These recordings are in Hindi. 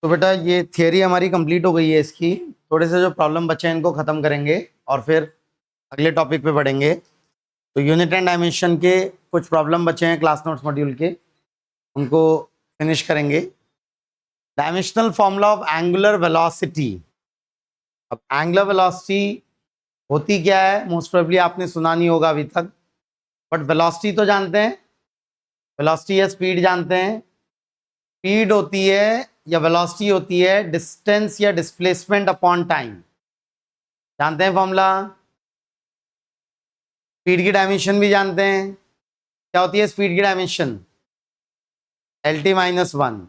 तो बेटा ये थियरी हमारी कंप्लीट हो गई है। इसकी थोड़े से जो प्रॉब्लम बचे हैं इनको ख़त्म करेंगे और फिर अगले टॉपिक पे बढ़ेंगे। तो यूनिट एंड डायमेंशन के कुछ प्रॉब्लम बचे हैं क्लास नोट्स मॉड्यूल के, उनको फिनिश करेंगे। Dimensional formula of angular velocity. अब एंगुलर वेलोसिटी होती क्या है, मोस्ट प्रोबेबली आपने सुना नहीं होगा अभी तक, बट वेलोसिटी तो जानते हैं। वेलोसिटी या स्पीड जानते हैं। स्पीड होती है या वेलोसिटी होती है डिस्टेंस या डिस्प्लेसमेंट अपॉन टाइम। जानते हैं फॉर्मूला। स्पीड की डायमेंशन भी जानते हैं। क्या होती है स्पीड की डायमेंशन? LT minus 1।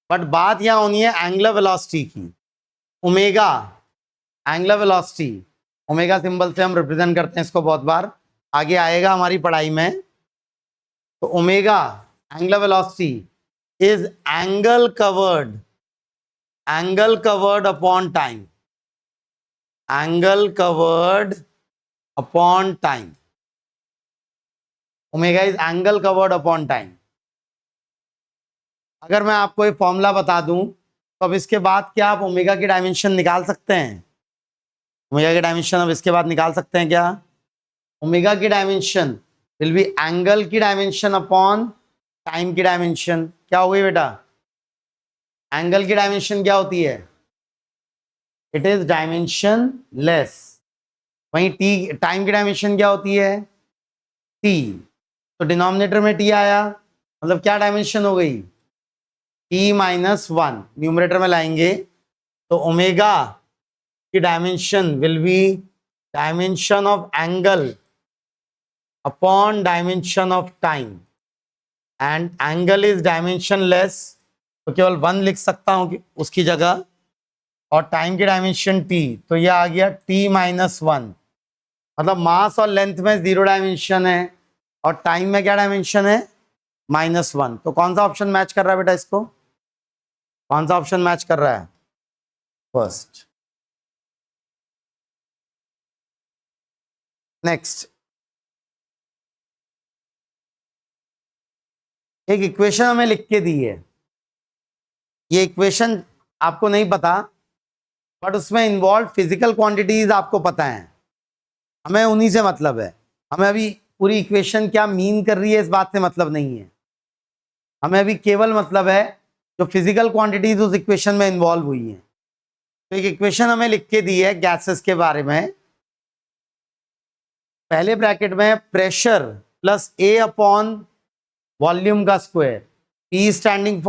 बट बात यहां होनी है एंगुलर वेलोसिटी की। Omega angular velocity, omega symbol से हम रिप्रेजेंट करते हैं इसको, बहुत बार आगे आएगा हमारी पढ़ाई में। तो omega angular velocity is angle covered upon time. Angle covered upon time. Omega is angle covered upon time. अगर मैं आपको एक फॉर्मूला बता दूं तो अब इसके बाद क्या आप ओमेगा की डायमेंशन निकाल सकते हैं? ओमेगा की डायमेंशन अब इसके बाद निकाल सकते हैं क्या? ओमेगा की डायमेंशन विल बी एंगल की डायमेंशन अपॉन टाइम की डायमेंशन। क्या हो गई बेटा? एंगल की डायमेंशन क्या होती है? It is dimension less. वहीं टी टाइम की डायमेंशन क्या होती है? टी। तो डिनोमिनेटर में टी आया, मतलब क्या डायमेंशन हो गई? टी माइनस 1 न्यूमरेटर में लाएंगे तो ओमेगा की dimension will B dimension of angle upon dimension of time, and angle is dimension less, तो केवल 1 लिख सकता हूं कि उसकी जगह, और टाइम की डायमेंशन टी, तो ये आ गया टी माइनस 1। मतलब मास और लेंथ में 0 डायमेंशन है और टाइम में क्या डायमेंशन है? -1। तो कौन सा ऑप्शन मैच कर रहा है बेटा इसको? कौन सा ऑप्शन मैच कर रहा है? फर्स्ट। नेक्स्ट, एक इक्वेशन हमें लिख के दी है। ये इक्वेशन आपको नहीं पता, बट उसमें इन्वॉल्व फिजिकल क्वांटिटीज आपको पता है। हमें उन्हीं से मतलब है। हमें अभी पूरी इक्वेशन क्या मीन कर रही है इस बात से मतलब नहीं है। हमें अभी केवल मतलब है जो फिजिकल क्वांटिटीज उस इक्वेशन में इन्वॉल्व हुई हैं। तो एक इक्वेशन हमें लिख के दी है गैसेस के बारे में। पहले ब्रैकेट में pressure plus A upon volume का square, P standing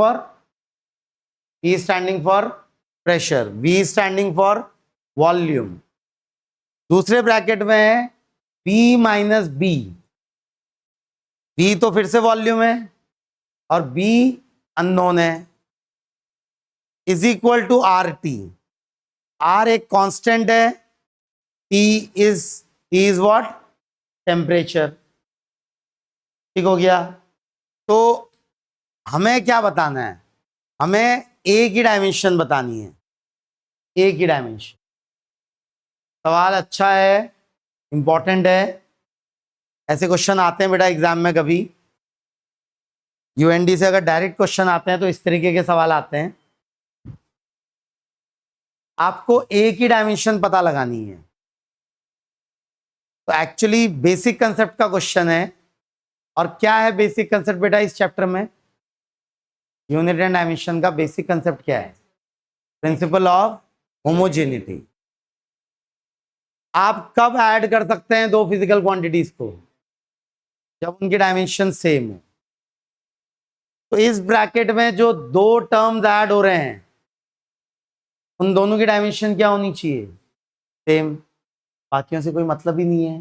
for pressure, V standing for volume. दूसरे ब्रैकेट में है P माइनस B। V तो फिर से वॉल्यूम है और B अननोन है, is equal to RT। R एक कांस्टेंट है, T इज व्हाट? टेम्परेचर। ठीक हो गया। तो हमें क्या बताना है? हमें A की डायमेंशन बतानी है। A की डायमेंशन। सवाल अच्छा है, इंपॉर्टेंट है। ऐसे क्वेश्चन आते हैं बेटा एग्जाम में। कभी यूएनडी से अगर डायरेक्ट क्वेश्चन आते हैं तो इस तरीके के सवाल आते हैं। आपको A की डायमेंशन पता लगानी है। तो एक्चुअली बेसिक कंसेप्ट का क्वेश्चन है। और क्या है बेसिक कंसेप्ट बेटा इस चैप्टर में? यूनिट एंड डायमेंशन का बेसिक कंसेप्ट क्या है? Principal of homogeneity. आप कब ऐड कर सकते हैं दो फिजिकल क्वांटिटीज को? जब उनकी डायमेंशन सेम हो। तो इस ब्रैकेट में जो दो टर्म्स ऐड हो रहे हैं उन दोनों की डायमेंशन क्या होनी चाहिए? सेम। बाकियों से कोई मतलब ही नहीं है,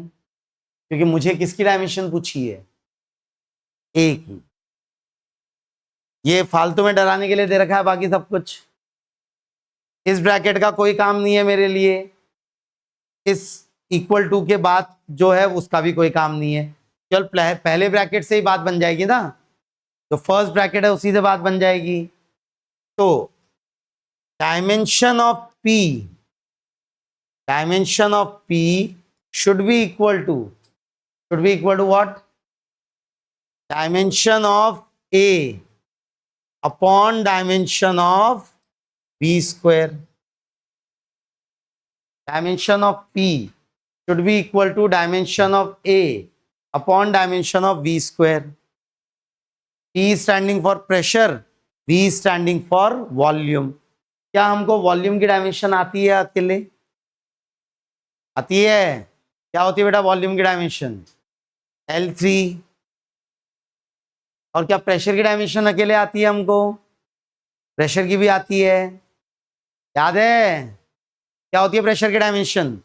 क्योंकि मुझे किसकी डायमेंशन पूछी है? ए की। ये फालतू में डराने के लिए दे रखा है बाकी सब कुछ। इस ब्रैकेट का कोई काम नहीं है मेरे लिए। इस इक्वल टू के बाद जो है उसका भी कोई काम नहीं है। चल पहले ब्रैकेट से ही बात बन जाएगी ना, जो फर्स्ट ब्रैकेट है उसी से बात बन जाएगी। तो dimension of P should be equal to what? Dimension of A upon dimension of v square. Dimension of P should be equal to dimension of A upon dimension of V square. P standing for pressure, V standing for volume. क्या हमको वॉल्यूम की डायमेंशन आती है अकेले? आती है? क्या होती है बेटा वॉल्यूम की डायमेंशन? L3. और क्या प्रेशर की डायमेंशन अकेले आती है हमको? प्रेशर की भी आती है, याद है? क्या होती है प्रेशर की डायमेंशन?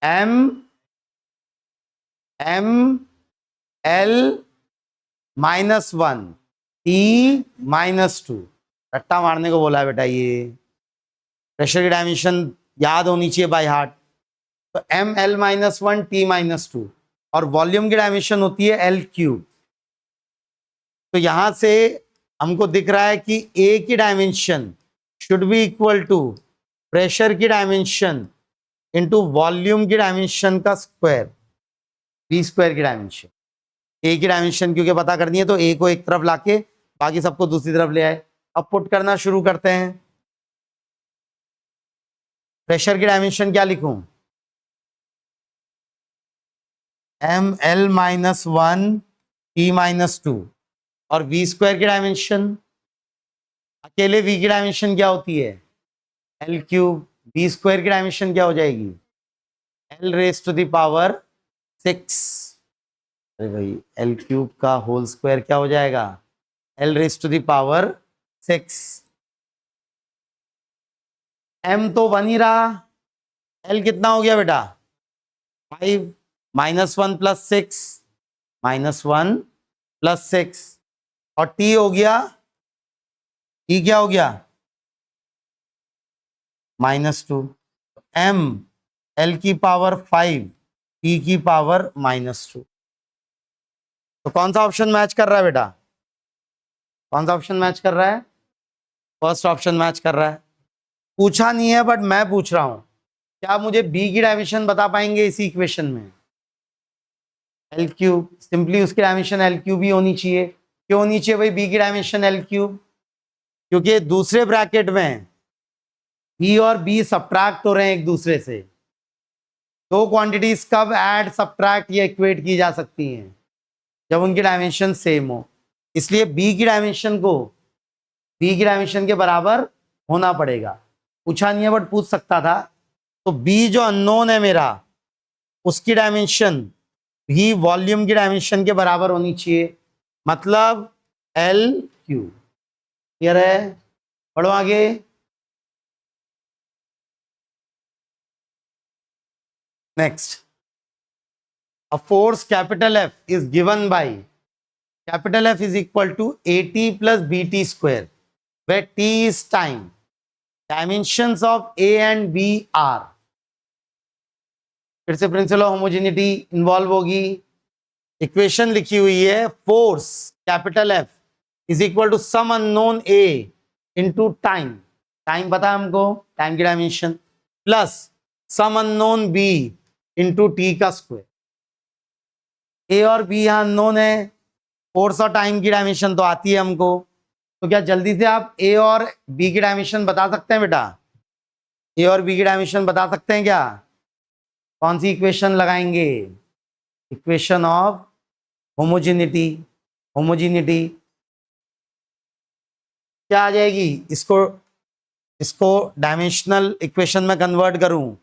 M -1 T -2. रट्टा मारने को बोला है बेटा, ये प्रेशर की डायमेंशन याद होनी चाहिए बाय हार्ट. तो ML -1 T -2 और वॉल्यूम की डायमेंशन होती है L3. तो यहां से हमको दिख रहा है कि A की dimension should be equal to pressure की डायमेंशन इंटू वॉल्यूम की डायमेंशन का स्क्वायर, V स्क्वायर की डायमेंशन. A की डायमेंशन क्योंकि पता करनी है तो A को एक तरफ लाके बाकी सबको दूसरी तरफ ले आए. अब पुट करना शुरू करते हैं. प्रेशर की डायमेंशन क्या लिखूं? ML -1 T -2 और V स्क्वायर की डायमेंशन, अकेले V की डायमेंशन क्या होती है? L3. V स्क्वायर की डायमेंशन क्या हो जाएगी? L raise to the power 6. अरे भाई L3 का होल स्क्वायर क्या हो जाएगा? L raise to the power 6. M तो 1 ही रहा, L कितना हो गया बेटा? 5 -1 + 6 -1 + 6 और T हो गया, T क्या हो गया? -2. M L की पावर 5 T की पावर -2. तो कौन सा ऑप्शन मैच कर रहा है बेटा? कौन सा ऑप्शन मैच कर रहा है? फर्स्ट ऑप्शन मैच कर रहा है. पूछा नहीं है बट मैं पूछ रहा हूं, क्या आप मुझे B की डायमेंशन बता पाएंगे इसी इक्वेशन में? L3. सिंपली उसकी डायमेंशन L3 ही होनी चाहिए. क्यों होनी चाहिए भाई B की डायमेंशन L3? क्योंकि दूसरे ब्रैकेट में B और B सब्ट्रैक्ट हो रहे हैं एक दूसरे से. दो क्वांटिटीज कब ऐड, सब्ट्रैक्ट या इक्वेट की जा सकती हैं? जब उनकी डायमेंशन सेम हो. इसलिए B की डायमेंशन को B की डायमेंशन के बराबर होना पड़ेगा. पूछा नहीं है बट पूछ सकता था. तो B जो अननोन है मेरा, उसकी डायमेंशन भी वॉल्यूम की डायमेंशन के बराबर होनी चाहिए, मतलब L3. क्लियर है? पढ़ो आगे. Next. A force capital F is given by capital F is equal to AT plus BT square, where T is time. Dimensions of A and B are. फिर से प्रिंसिपल ऑफ होमोजेनिटी इन्वॉल्व होगी. इक्वेशन लिखी हुई है, force capital F is equal to some unknown A into time. Time पता है हमको, टाइम की dimension, plus some unknown B into T का स्क्वायर. A और B यहां अननोन है, फोर्स और टाइम की डायमेंशन तो आती है हमको. तो क्या जल्दी से आप A और B की डायमेंशन बता सकते हैं बेटा? A और B की डायमेंशन बता सकते हैं क्या? कौन सी इक्वेशन लगाएंगे? Equation of homogeneity. होमोजेनिटी क्या आ जाएगी? इसको डायमेंशनल इक्वेशन में कन्वर्ट करूं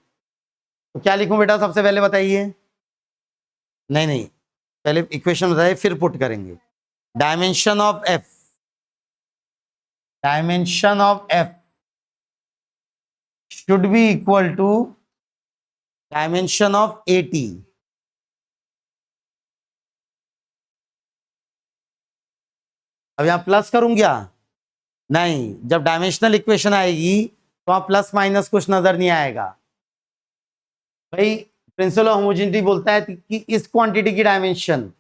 तो क्या लिखूं बेटा? सबसे पहले बताइए. नहीं, पहले इक्वेशन बताइए फिर पुट करेंगे. Dimension of F, dimension of F should be equal to dimension of AT. अब यहां प्लस करूं क्या? नहीं, जब डायमेंशनल इक्वेशन आएगी तो वहां प्लस माइनस कुछ नजर नहीं आएगा भाई. प्रिंसिपल ऑफ होमोजेनिटी बोलता है कि इस क्वांटिटी की dimension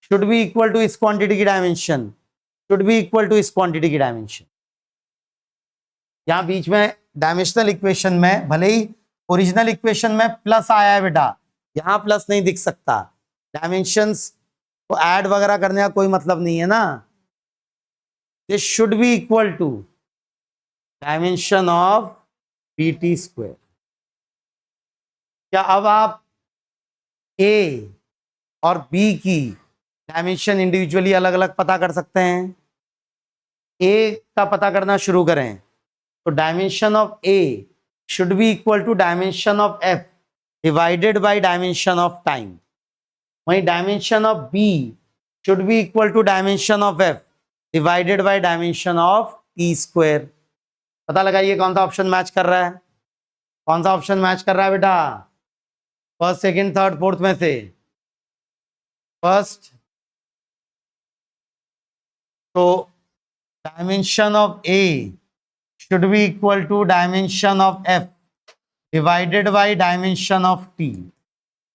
should be equal to इस क्वांटिटी की dimension should be equal to इस क्वांटिटी की डायमेंशन. यहां बीच में डायमेंशनल इक्वेशन में भले ही ओरिजिनल इक्वेशन में प्लस आया है बेटा, यहां प्लस नहीं दिख सकता. डायमेंशंस को ऐड वगैरह करने का कोई मतलब नहीं है ना. This should be equal to dimension of B T square. क्या अब आप ए और बी की डायमेंशन इंडिविजुअली अलग अलग पता कर सकते हैं? ए का पता करना शुरू करें तो dimension of A should be equal to dimension of F divided by dimension of time. वहीं dimension of B should be equal to dimension of F divided by dimension of T square. पता लगाइए कौन सा ऑप्शन मैच कर रहा है, कौन सा ऑप्शन मैच कर रहा है बेटा, फर्स्ट सेकंड थर्ड फोर्थ में से। फर्स्ट, तो dimension of A should be equal to dimension of F divided by dimension of T.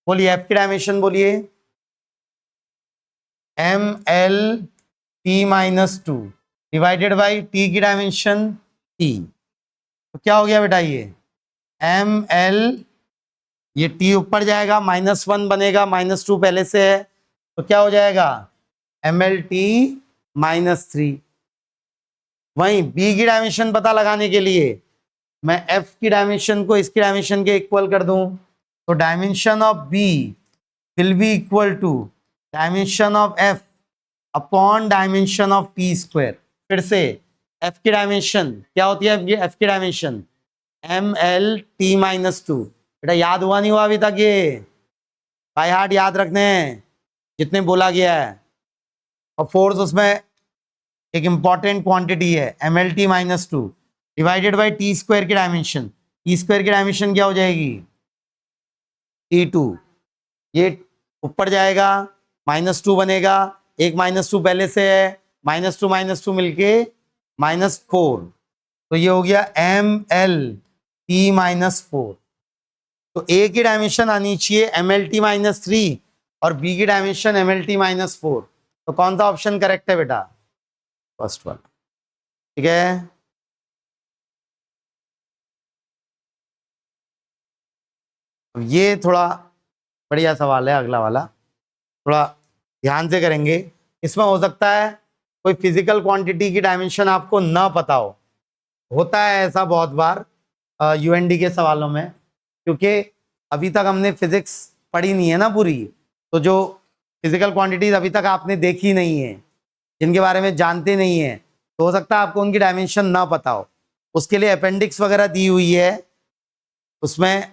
बोलिए एफ की डायमेंशन बोलिए, M L T minus two divided by T की डायमेंशन टी। तो क्या हो गया बेटा, ये एम एल, ये टी ऊपर जाएगा, -1 बनेगा, -2 पहले से है, तो क्या हो जाएगा एम एल टी -3। वहीं बी की डायमेंशन पता लगाने के लिए मैं एफ की डायमेंशन को इसकी डायमेंशन के इक्वल कर दूं, तो dimension of B will be equal to dimension of F upon dimension of T square. फिर से एफ की डायमेंशन क्या होती है, एफ की डायमेंशन एम एल टी -2। बेटा याद हुआ नहीं हुआ अभी तक, ये बाय हार्ट याद रखने हैं जितने बोला गया है। और फोर्स उसमें एक इंपॉर्टेंट क्वांटिटी है M L T -2 divided by T square की डायमेंशन। टी स्क्वायर की डायमेंशन क्या हो जाएगी, T2। ये ऊपर जाएगा, -2 बनेगा, एक -2 पहले से है, -2 मिलके -4, तो ये हो गया एम एल टी -4। तो ए की डायमेंशन आनी चाहिए एम एल टी -3 और बी की डायमेंशन एम एल टी -4। तो कौन सा ऑप्शन करेक्ट है बेटा, फर्स्ट वन। ठीक है, ये थोड़ा बढ़िया सवाल है अगला वाला, थोड़ा ध्यान से करेंगे। इसमें हो सकता है कोई फिजिकल क्वांटिटी की डायमेंशन आपको ना पता हो, होता है ऐसा बहुत बार यूएनडी के सवालों में, क्योंकि अभी तक हमने फिजिक्स पढ़ी नहीं है ना पूरी, तो जो फिजिकल क्वांटिटीज अभी तक आपने देखी नहीं है, जिनके बारे में जानते नहीं है, तो हो सकता है आपको उनकी डायमेंशन ना पता हो। उसके लिए अपेंडिक्स वगैरह दी हुई है, उसमें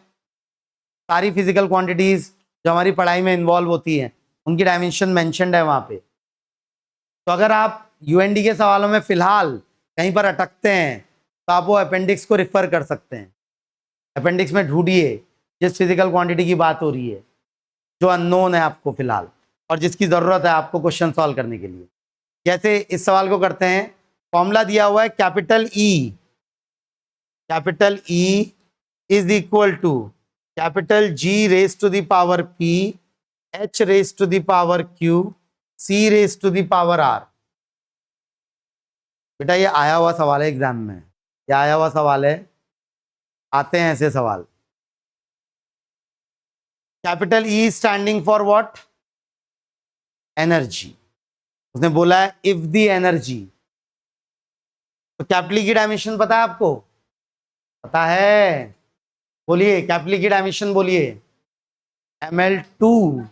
सारी फिजिकल क्वांटिटीज जो हमारी पढ़ाई में इन्वॉल्व होती हैं उनकी डायमेंशन मेंशन्ड है वहाँ पे। तो अगर आप यूएनडी के सवालों में फिलहाल कहीं पर अटकते हैं तो आप वो अपेंडिक्स को रिफर कर सकते हैं। अपेंडिक्स में ढूंढिए जिस फिजिकल क्वांटिटी की बात हो रही है, जो अननोन है आपको फिलहाल और जिसकी ज़रूरत है आपको क्वेश्चन सॉल्व करने के लिए। जैसे इस सवाल को करते हैं, फॉर्मूला दिया हुआ है capital E is equal to capital G raise to the power P, H raise to the power Q, C raise to the power R. बेटा ये आया हुआ सवाल है एग्जाम में, ये आया हुआ सवाल है, आते हैं ऐसे सवाल। Capital E standing for what, energy. उसने बोला है इफ द एनर्जी, तो कैपिटल ई की डायमेंशन पता है आपको, पता है, बोलिए कैपिटल ई की डायमेंशन बोलिए, ml2।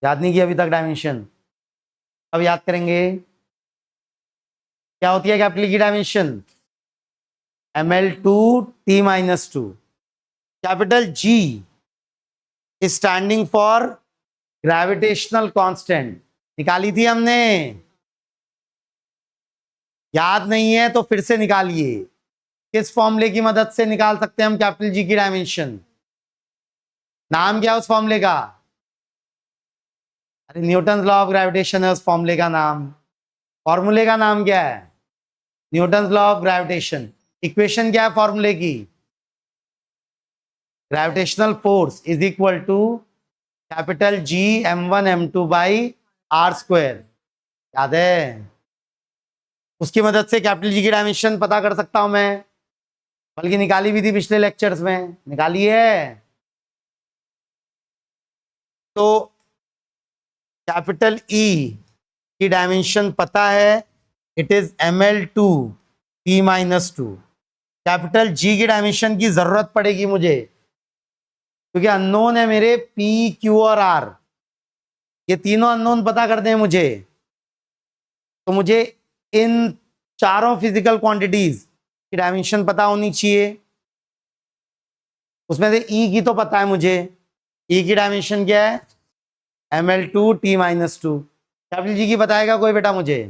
याद नहीं किया अभी तक डायमेंशन, अब याद करेंगे। क्या होती है कैपिटल ई की dimension, ml2 t-2। Capital G is standing for gravitational constant, निकाली थी हमने, याद नहीं है तो फिर से निकालिए। किस फॉर्मूले की मदद से निकाल सकते हैं हम कैपिटल जी की डायमेंशन, नाम क्या है उस फॉर्मूले का, अरे न्यूटन लॉ ऑफ ग्रेविटेशन है उस फॉर्मूले का नाम। फॉर्मूले का नाम क्या है, Newton law of gravitation. Equation क्या है फॉर्मूले की, gravitational force is equal to capital G m1 m2 by R square. याद है, उसकी मदद से कैपिटल जी की डायमेंशन पता कर सकता हूं मैं, बल्कि निकाली भी थी पिछले लेक्चर्स में, निकाली है। तो कैपिटल ई की डायमेंशन पता है, it is ml2 T minus to. Capital जी की डायमेंशन की जरूरत पड़ेगी मुझे, क्योंकि अननोन है मेरे पी क्यू और आर, ये तीनों अननोन पता करते हैं मुझे। तो मुझे इन चारों फिजिकल क्वांटिटीज की डायमेंशन पता होनी चाहिए। उसमें से ई की तो पता है मुझे, ई की डायमेंशन क्या है, ml2 t minus to. Capital जी की बताएगा कोई बेटा मुझे,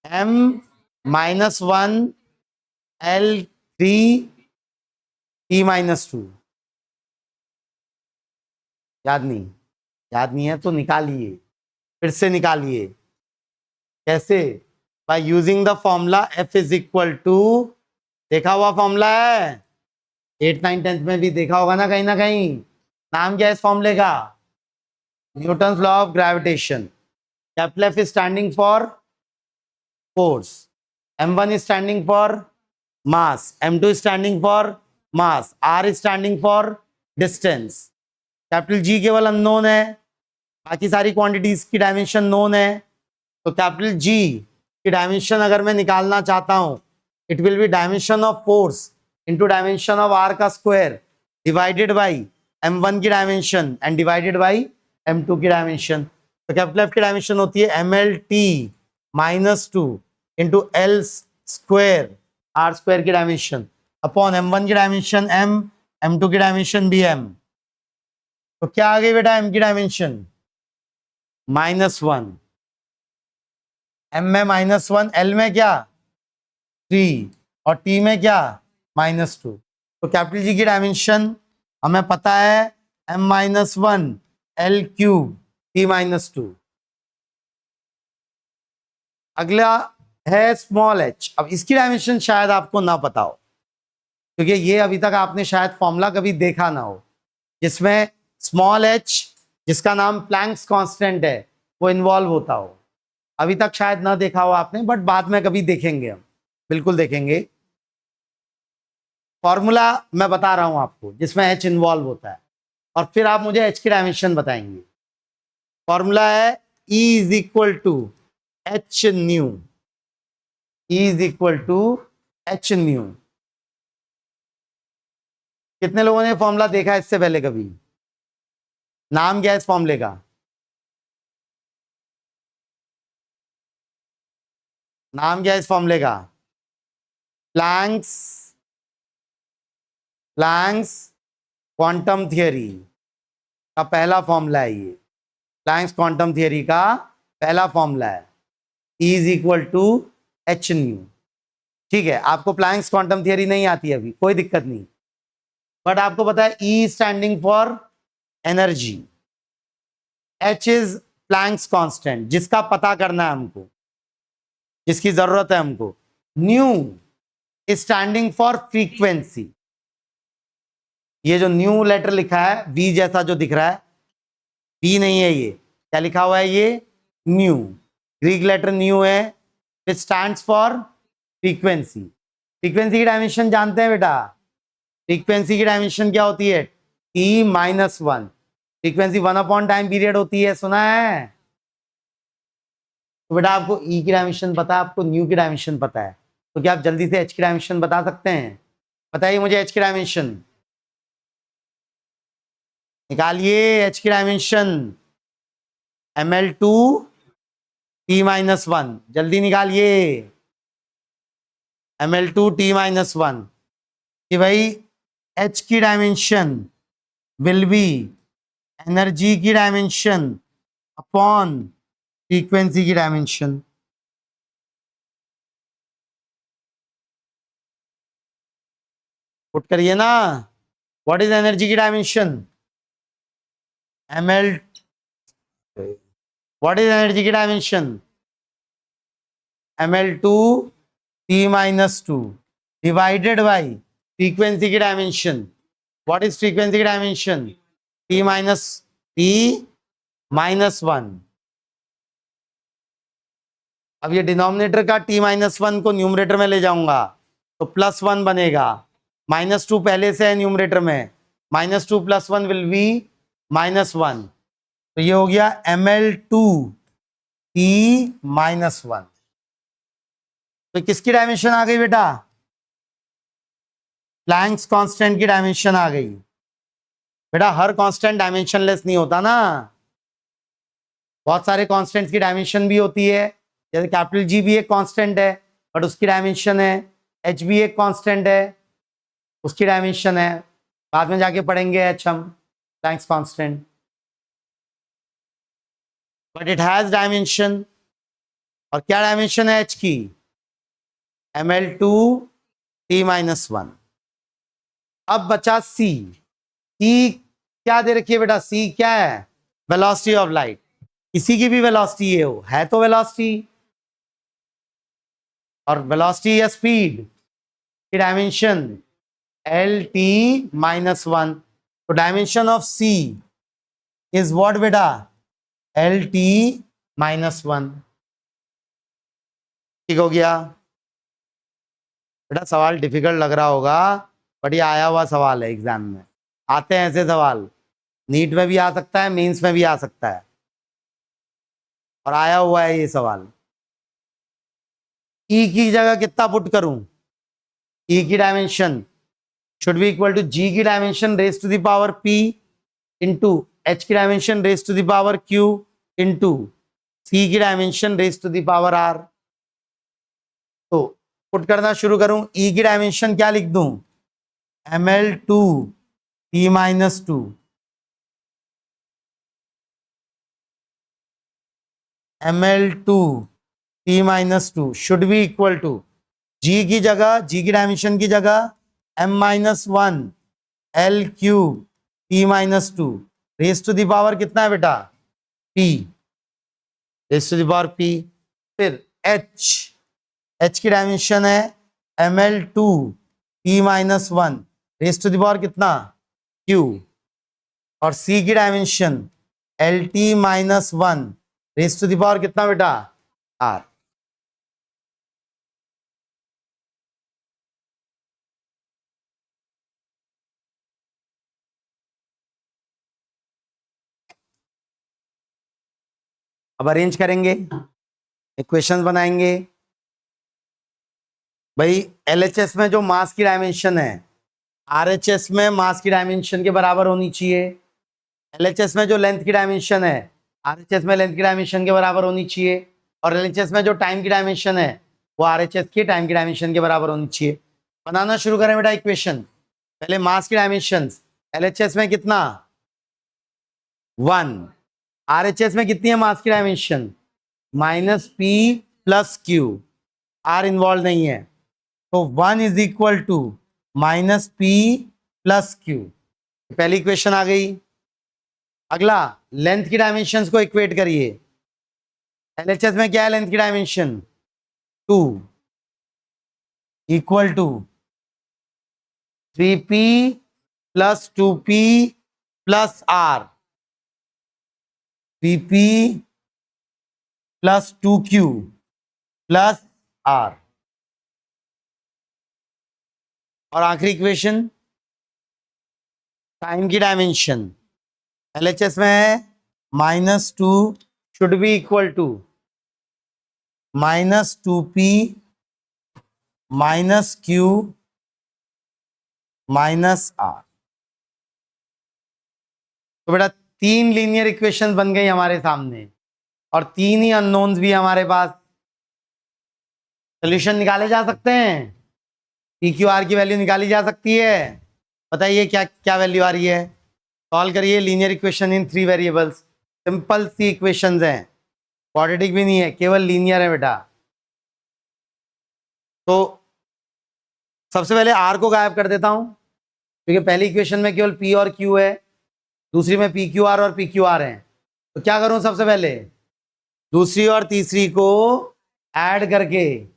m minus one L3 t minus to. याद नहीं, याद नहीं है तो निकालिए, फिर से निकालिए। कैसे? By using the formula F is equal to, देखा हुआ फॉर्मूला है, 8th 9th 10th में भी देखा होगा ना कहीं। नाम क्या है इस फॉर्मूले का, Newton's law of gravitation. Capital F is standing for force, m1 is standing for mass, m2 is standing for mass, r is standing for distance। Capital G केवल अननोन है, बाकी सारी क्वांटिटीज की डायमेंशन नोन है। तो कैपिटल G की डायमेंशन अगर मैं निकालना चाहता हूं, it will be dimension of force into dimension of r का स्क्वायर डिवाइडेड बाई m1 की dimension and divided by m2 की डायमेंशन। तो कैपिटल F की डायमेंशन होती है mlt minus two into L square R square की डायमेंशन अपॉन m1 की डायमेंशन m, m2 की डायमेंशन भी m। तो क्या आ गई बेटा m की डायमेंशन माइनस वन, m में माइनस वन, l में क्या 3 और t में क्या माइनस टू। तो कैपिटल G की डायमेंशन हमें पता है m minus one L cube t minus to. अगला है स्मॉल h। अब इसकी डायमेंशन शायद आपको ना पता हो, क्योंकि ये अभी तक आपने शायद फॉर्मूला कभी देखा ना हो जिसमें स्मॉल h, जिसका नाम प्लैंक्स कांस्टेंट है, वो इन्वॉल्व होता हो। अभी तक शायद ना देखा हो आपने, बट बाद में कभी देखेंगे, हम बिल्कुल देखेंगे। फॉर्मूला मैं बता रहा हूं आपको जिसमें h इन्वॉल्व होता है, और फिर आप मुझे h की डायमेंशन बताएंगे। फॉर्मूला है E is equal to H nu, E is equal to H nu. कितने लोगों ने फॉर्मूला देखा है इससे पहले कभी? नाम क्या है इस फॉर्मूले का? नाम क्या है इस फॉर्मूले का? प्लैंक्स क्वांटम थियरी का पहला फॉर्मूला है ये। प्लैंक्स क्वांटम थियरी का पहला फॉर्मूला है E is equal to H nu. ठीक है, आपको प्लैंक्स क्वांटम थियरी नहीं आती अभी, कोई दिक्कत नहीं, बट आपको पता है E standing for energy, H is Planck's constant जिसका पता करना है हमको, जिसकी जरूरत है हमको। New is standing for frequency, ये जो न्यू लेटर लिखा है V जैसा जो दिख रहा है, V नहीं है, ये क्या लिखा हुआ है, ये न्यू, ग्रीक लेटर न्यू है, it stands for frequency. Frequency की डायमेंशन जानते हैं बेटा? फ्रीक्वेंसी की डायमेंशन क्या होती है, T minus one. Frequency 1 upon time period होती है, सुना है? तो बेटा आपको E की डायमेंशन पता है, आपको न्यू की डायमेंशन पता है, तो क्या आप जल्दी से H की डायमेंशन बता सकते हैं? बताइए मुझे H की डायमेंशन निकालिए। H की dimension ml2 t minus one, जल्दी निकालिए। ml2 t माइनस वन कि भाई H की डायमेंशन विल बी एनर्जी की डायमेंशन अपॉन फ्रीक्वेंसी की डायमेंशन। पुट करिए ना, व्हाट इज एनर्जी की dimension, ml, what is energy की dimension ml2 t minus two divided by frequency की डायमेंशन। व्हाट इज फ्रीक्वेंसी की डायमेंशन, t माइनस वन। अब ये डिनोमिनेटर का t माइनस वन को न्यूमरेटर में ले जाऊंगा तो प्लस वन बनेगा, माइनस टू पहले से है न्यूमरेटर में, minus two plus one will be minus one. तो ये हो गया ml2 t माइनस वन। तो किसकी डायमेंशन आ गई बेटा? प्लैंक्स कांस्टेंट की डायमेंशन आ गई। बेटा हर कांस्टेंट डायमेंशनलेस नहीं होता ना, बहुत सारे कांस्टेंट्स की डायमेंशन भी होती है। जैसे कैपिटल जी भी एक कांस्टेंट है बट उसकी डायमेंशन है, एच भी एक कांस्टेंट है उसकी डायमेंशन है, बाद में जाके पढ़ेंगे एच हम, Planck's constant, but it has dimension. और क्या डायमेंशन है एच की? ml2t-1। अब बचा सी। सी क्या दे रखी है बेटा? सी क्या है? Velocity of light. किसी की भी वेलोसिटी है तो वेलोसिटी, और वेलोसिटी या स्पीड की डायमेंशन LT-1। तो dimension of C is what बेटा? LT-1। ठीक हो गया बेटा? सवाल डिफिकल्ट लग रहा होगा बट ये आया हुआ सवाल है, एग्जाम में आते हैं ऐसे सवाल, नीट में भी आ सकता है, मेंस में भी आ सकता है, और आया हुआ है ये सवाल। ई की जगह कितना पुट करूं? ई की dimension should be equal to G की dimension raise to the power P into H की dimension raise to the power Q into C की dimension raise to the power R. तो पुट करना शुरू करूं। ई की डायमेंशन क्या लिख दूं? ml2t-2 ml2t-2 should be equal to G की जगह, जी की डायमेंशन की जगह m-1 l3t-2 raise to the power कितना है बेटा? p, raise to the power p। फिर h की डायमेंशन है ml2t-1 raise to the power कितना? q। और c की dimension lt-1 raise to the power कितना बेटा? r। अब अरेंज करेंगे, इक्वेशंस बनाएंगे। भाई एलएचएस में जो मास की डायमेंशन है आरएचएस में मास की डायमेंशन के बराबर होनी चाहिए। एलएचएस में जो लेंथ की डायमेंशन है आरएचएस में लेंथ की डायमेंशन के बराबर होनी चाहिए। और एलएचएस में जो टाइम की डायमेंशन है वो आरएचएस की टाइम की डायमेंशन के बराबर होनी चाहिए। बनाना शुरू करें बेटा इक्वेशन। पहले मास की डायमेंशन, एलएचएस में कितना? 1। आरएचएस में कितनी है मास की dimension? -p + q। R involve नहीं है, तो 1 is equal to -p + q। पहली इक्वेशन आ गई। अगला लेंथ की डायमेंशंस को इक्वेट करिए। एलएचएस में क्या है लेंथ की dimension? 2 equal to 3p + 2p + r, 3p + 2q + r। और आखिरी इक्वेशन टाइम की डायमेंशन एलएचएस में है -2 should be equal to -2p - q - r। तो बेटा 3 लीनियर इक्वेशन बन गई हमारे सामने और 3 ही अननोन्स भी हमारे पास। सोल्यूशन निकाले जा सकते हैं, पी क्यू आर की वैल्यू निकाली जा सकती है। बताइए क्या क्या वैल्यू आ रही है? सॉल्व करिए linear equation in 3 variables. Simple सी इक्वेशंस हैं, क्वाड्रेटिक भी नहीं है, केवल लीनियर है बेटा। तो सबसे पहले आर को गायब कर देता हूं क्योंकि पहली इक्वेशन में केवल पी और क्यू है, दूसरी में पी क्यू आर और पी क्यू आर है। तो क्या करूं? सबसे पहले दूसरी और तीसरी को ऐड करके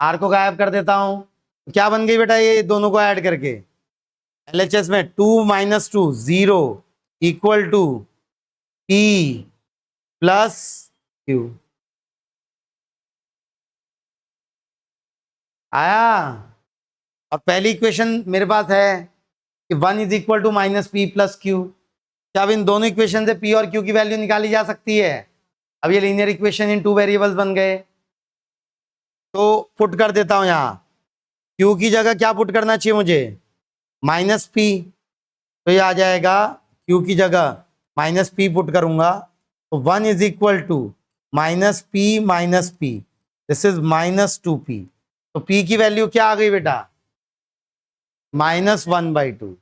आर को गायब कर देता हूं। तो क्या बन गई बेटा ये दोनों को ऐड करके? एलएचएस में 2 - 2 0 equal to P plus Q. आया? और पहली इक्वेशन मेरे पास है कि 1 is equal to -p + q। क्या अब इन दोनों इक्वेशन से p और q की वैल्यू निकाली जा सकती है? अब ये लीनियर इक्वेशन इन 2 वेरिएबल्स बन गए। तो पुट कर देता हूं यहाँ Q की जगह क्या पुट करना चाहिए मुझे, माइनस पी। तो ये आ जाएगा Q की जगह माइनस पी पुट करूंगा तो 1 is equal to minus P, this is -2p। तो p की वैल्यू क्या आ गई बेटा, -1/2।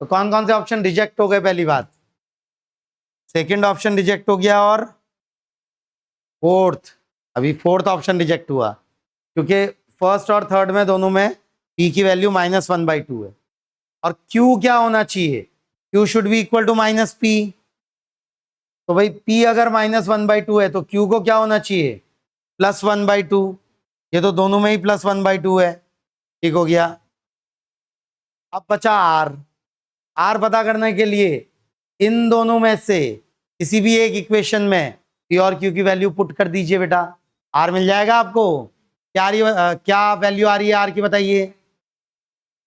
तो कौन कौन से ऑप्शन रिजेक्ट हो गए, पहली बात सेकंड ऑप्शन रिजेक्ट हो गया और फोर्थ, अभी फोर्थ ऑप्शन रिजेक्ट हुआ क्योंकि फर्स्ट और थर्ड में दोनों में p की वैल्यू -1/2 है। और q क्या होना चाहिए, q should be equal to -p। तो भाई p अगर -1/2 है तो q को क्या होना चाहिए, +1/2। ये तो दोनों में ही +1/2 है, ठीक हो गया। अब बचा r पता करने के लिए इन दोनों में से किसी भी एक इक्वेशन में p और q की वैल्यू पुट कर दीजिए बेटा, r मिल जाएगा आपको। क्या वैल्यू आ रही है r की बताइए,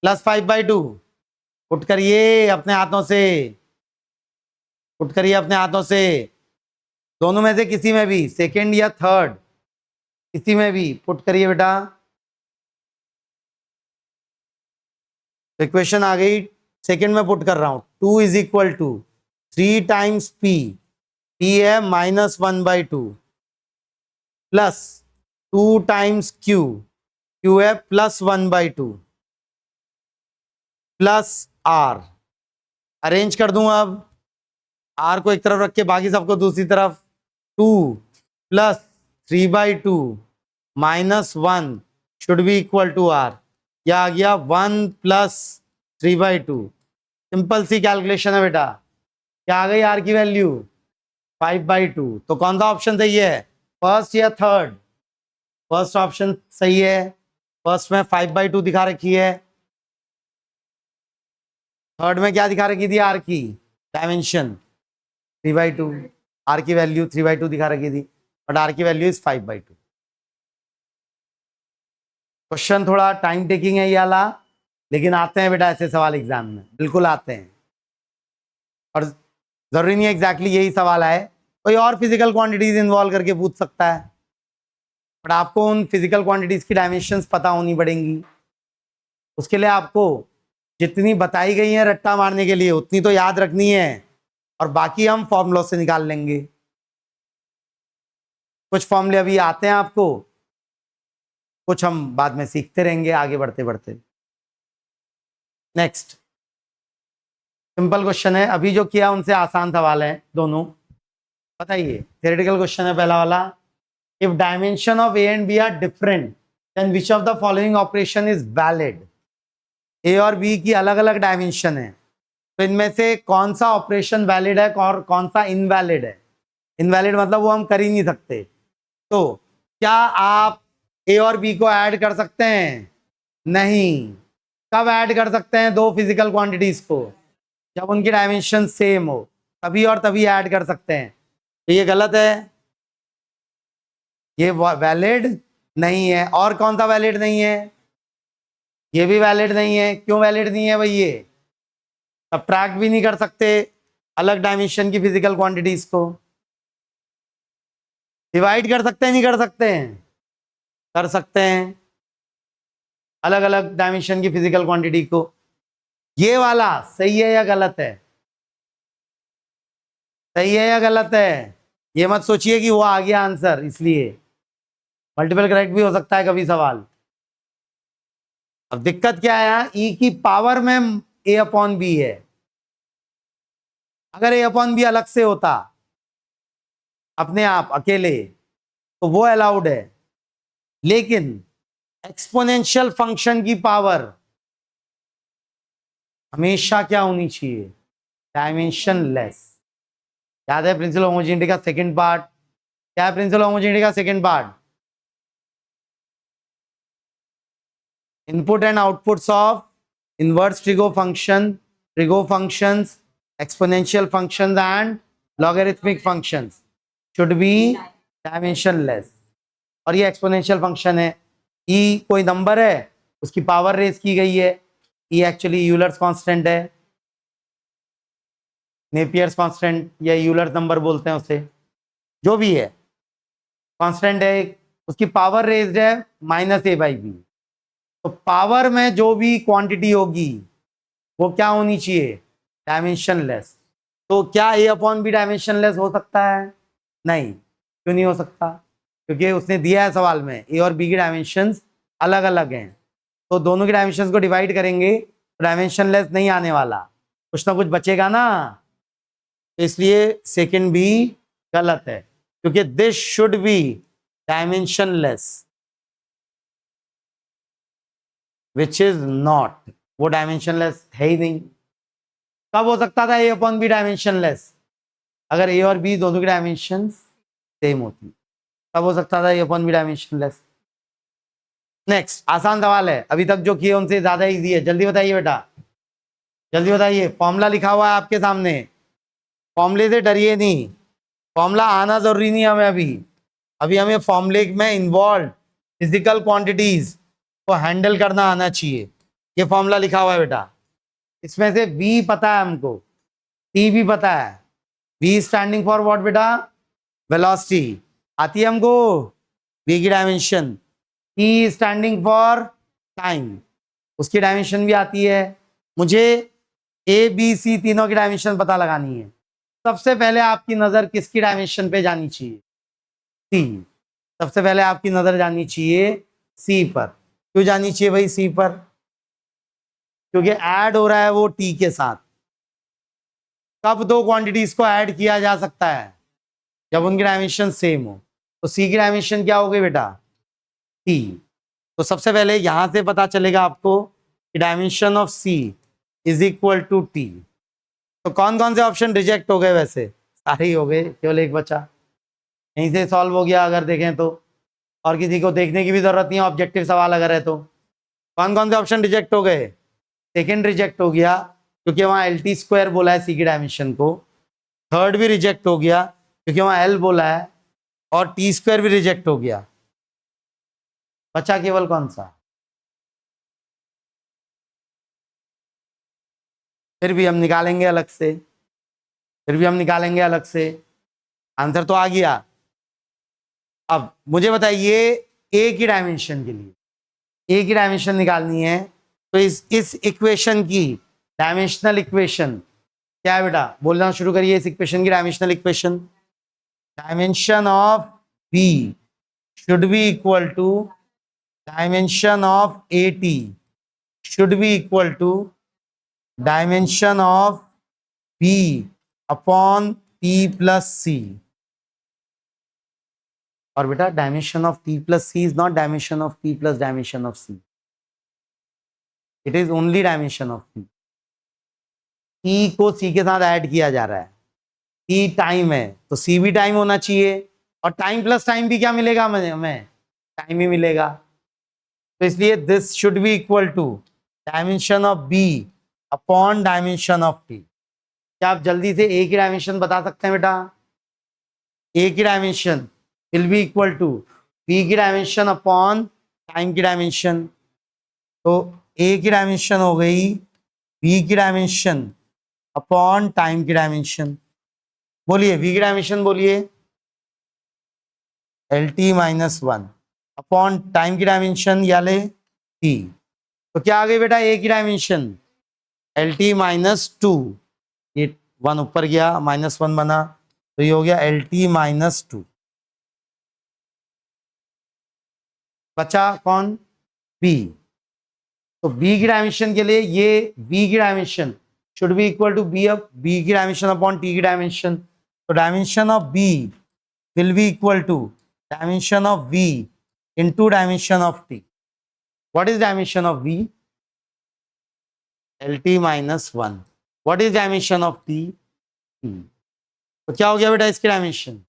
+5/2। पुट करिए अपने हाथों से, पुट करिए अपने हाथों से, दोनों में से किसी में भी, सेकंड या थर्ड किसी में भी पुट करिए बेटा। तो इक्वेशन आ गई, सेकंड में पुट कर रहा हूं, 2 is equal to 3 times p है -1/2 प्लस 2 टाइम्स q है +1/2 प्लस r। अरेंज कर दूं अब, r को एक तरफ रख के बाकी सबको दूसरी तरफ, 2 plus 3/2 -1 should be equal to r। क्या आ गया, 1 प्लस 3/2। सिंपल सी कैलकुलेशन है बेटा, क्या आ गई r की वैल्यू, 5/2। तो कौन सा ऑप्शन सही है, फर्स्ट या थर्ड, फर्स्ट ऑप्शन सही है। फर्स्ट में 5/2 दिखा रखी है, थर्ड में क्या दिखा रखी थी, r की डायमेंशन 3/2, r की वैल्यू 3/2 दिखा रखी थी, बट r की वैल्यू इज 5/2। क्वेश्चन थोड़ा टाइम टेकिंग है ये वाला, लेकिन आते हैं बेटा ऐसे सवाल एग्जाम में, बिल्कुल आते हैं। और जरूरी नहीं है एग्जैक्टली यही सवाल आए, कोई और फिजिकल क्वांटिटीज इन्वॉल्व करके पूछ सकता है, बट आपको उन फिजिकल क्वांटिटीज की डायमेंशंस पता होनी पड़ेंगी। उसके लिए आपको जितनी बताई गई है रट्टा मारने के लिए उतनी तो याद रखनी है, और बाकी हम फॉर्मूलों से निकाल लेंगे। कुछ फॉर्मूले अभी आते हैं आपको, कुछ हम बाद में सीखते रहेंगे आगे बढ़ते बढ़ते। नेक्स्ट सिंपल क्वेश्चन है, अभी जो किया उनसे आसान सवाल है दोनों। बताइए, थ्योरेटिकल क्वेश्चन है पहला वाला, if dimension of A and B are different then which of the following operation is valid. A और बी की अलग अलग डायमेंशन है, तो इनमें से कौन सा ऑपरेशन वैलिड है और कौन सा इनवैलिड है। इनवैलिड मतलब वो हम कर ही नहीं सकते। तो क्या आप ए और बी को ऐड कर सकते हैं, नहीं। कब ऐड कर सकते हैं दो फिजिकल क्वांटिटीज को, जब उनकी डायमेंशन सेम हो, तभी और तभी ऐड कर सकते हैं। तो ये गलत है, ये वैलिड नहीं है। और कौन सा वैलिड नहीं है, ये भी वैलिड नहीं है। क्यों वैलिड नहीं है भाई, ये सब्ट्रैक्ट भी नहीं कर सकते अलग डायमेंशन की फिजिकल क्वांटिटीज को। डिवाइड कर सकते हैं, नहीं कर सकते हैं, कर सकते हैं अलग अलग डायमेंशन की फिजिकल क्वांटिटी को। ये वाला सही है या गलत है, सही है या गलत है। ये मत सोचिए कि वो आ गया आंसर, इसलिए मल्टीपल करेक्ट भी हो सकता है कभी सवाल। अब दिक्कत क्या है, ई की पावर में ए अपॉन बी है। अगर ए अपॉन बी अलग से होता अपने आप अकेले तो वो अलाउड है, लेकिन एक्सपोनेंशियल फंक्शन की पावर हमेशा क्या होनी चाहिए, डायमेंशन लेस। याद है प्रिंसिपल होमोजेनिटी का सेकंड पार्ट, क्या है प्रिंसिपल होमोजेनिटी का second part, input and outputs of inverse trigo functions, exponential functions and logarithmic functions should be dimension less. और ये एक्सपोनेंशियल फंक्शन है, ई कोई नंबर है उसकी पावर रेज की गई है, ई एक्चुअली यूलर्स कांस्टेंट है, नेपियर्स कांस्टेंट या यूलर नंबर बोलते हैं उसे, जो भी है कांस्टेंट है, उसकी पावर रेज्ड है -a/b। तो पावर में जो भी क्वांटिटी होगी वो क्या होनी चाहिए, डायमेंशनलेस। तो क्या a/b डायमेंशनलेस हो सकता है, नहीं, क्यों नहीं हो सकता, क्योंकि उसने दिया है सवाल में a और b की डायमेंशंस अलग अलग हैं, तो दोनों की डायमेंशंस को डिवाइड करेंगे तो डायमेंशनलेस नहीं आने वाला, कुछ ना कुछ बचेगा ना। इसलिए सेकंड भी गलत है, क्योंकि this should B dimensionless, which is not, वो डायमेंशनलेस है ही नहीं। कब हो सकता था a/b डायमेंशनलेस, अगर a और b दोनों की डायमेंशन सेम होती, तब हो सकता था a/b डायमेंशनलेस। नेक्स्ट आसान सवाल है, अभी तक जो किए उनसे ज्यादा इजी है, जल्दी बताइए बेटा, जल्दी बताइए। फॉर्मूला लिखा हुआ है आपके सामने, फॉर्मूले से डरिए नहीं, फॉर्मूला आना जरूरी नहीं हमें, अभी अभी हमें फॉर्मूले में इन्वॉल्व फिजिकल क्वांटिटीज को हैंडल करना आना चाहिए। ये फॉर्मूला लिखा हुआ है बेटा, इसमें से v पता है हमको, t भी पता है। v स्टैंडिंग फॉर व्हाट बेटा, वेलोसिटी आती है हमको, v की dimension. t standing for time, उसकी डायमेंशन भी आती है। मुझे a b c तीनों की डायमेंशन पता लगानी है। सबसे पहले आपकी नजर किसकी डायमेंशन पे जानी चाहिए, c। सबसे पहले आपकी नजर जानी चाहिए c पर। क्यों जानी चाहिए भाई c पर, क्योंकि ऐड हो रहा है वो t के साथ। कब दो क्वांटिटीज को ऐड किया जा सकता है, जब उनकी डायमेंशन सेम हो। तो c की डायमेंशन क्या हो गई बेटा, t। तो सबसे पहले यहां से पता चलेगा आपको कि dimension of c is equal to t। तो कौन कौन से ऑप्शन रिजेक्ट हो गए, वैसे सारे ही हो गए, केवल एक बचा, यहीं से सॉल्व हो गया अगर देखें तो, और किसी को देखने की भी जरूरत नहीं है, ऑब्जेक्टिव सवाल अगर है तो। कौन कौन से ऑप्शन रिजेक्ट हो गए, सेकेंड रिजेक्ट हो गया क्योंकि वहां LT² बोला है c की डायमेंशन को। थर्ड भी रिजेक्ट हो गया क्योंकि वहां l बोला है, और T² भी रिजेक्ट हो गया। बचा केवल कौन सा, फिर भी हम निकालेंगे अलग से, फिर भी हम निकालेंगे अलग से। आंसर तो आ गया। अब मुझे बताइए ए की डायमेंशन के लिए, ए की डायमेंशन निकालनी है, तो इस इक्वेशन की डायमेंशनल इक्वेशन क्या है बेटा, बोलना शुरू करिए। इस इक्वेशन की dimensional equation, dimension of B should be equal to dimension of AT should be equal to dimension of B upon T plus C। और बेटा dimension of T plus C is not dimension of T plus dimension of C, it is only dimension of T। T को C के साथ ऐड किया जा रहा है, T टाइम है तो C भी टाइम होना चाहिए, और टाइम प्लस टाइम भी क्या मिलेगा हमें, टाइम ही मिलेगा। तो इसलिए this should be equal to dimension of B upon dimension of T। क्या आप जल्दी से A की डायमेंशन बता सकते हैं बेटा, A की dimension will be equal to B की डायमेंशन अपॉन टाइम की डायमेंशन। तो A की डायमेंशन हो गई B की डायमेंशन अपॉन टाइम की डायमेंशन। बोलिए V की डायमेंशन बोलिए, LT-1 अपॉन टाइम की डायमेंशन या ले T। तो क्या आ गई बेटा A की डायमेंशन, LT-2, ये 1 ऊपर गया -1 बना, तो ये हो गया LT-2। बचा कौन, B। तो B की डायमेंशन के लिए ये B की dimension should be equal to B की डायमेंशन अपॉन T की डायमेंशन। तो dimension of B will be equal to dimension of V into dimension of T। What is dimension of V? LT-1। What is dimension of T? T। तो क्या हो गया बेटा इसकी डायमेंशन,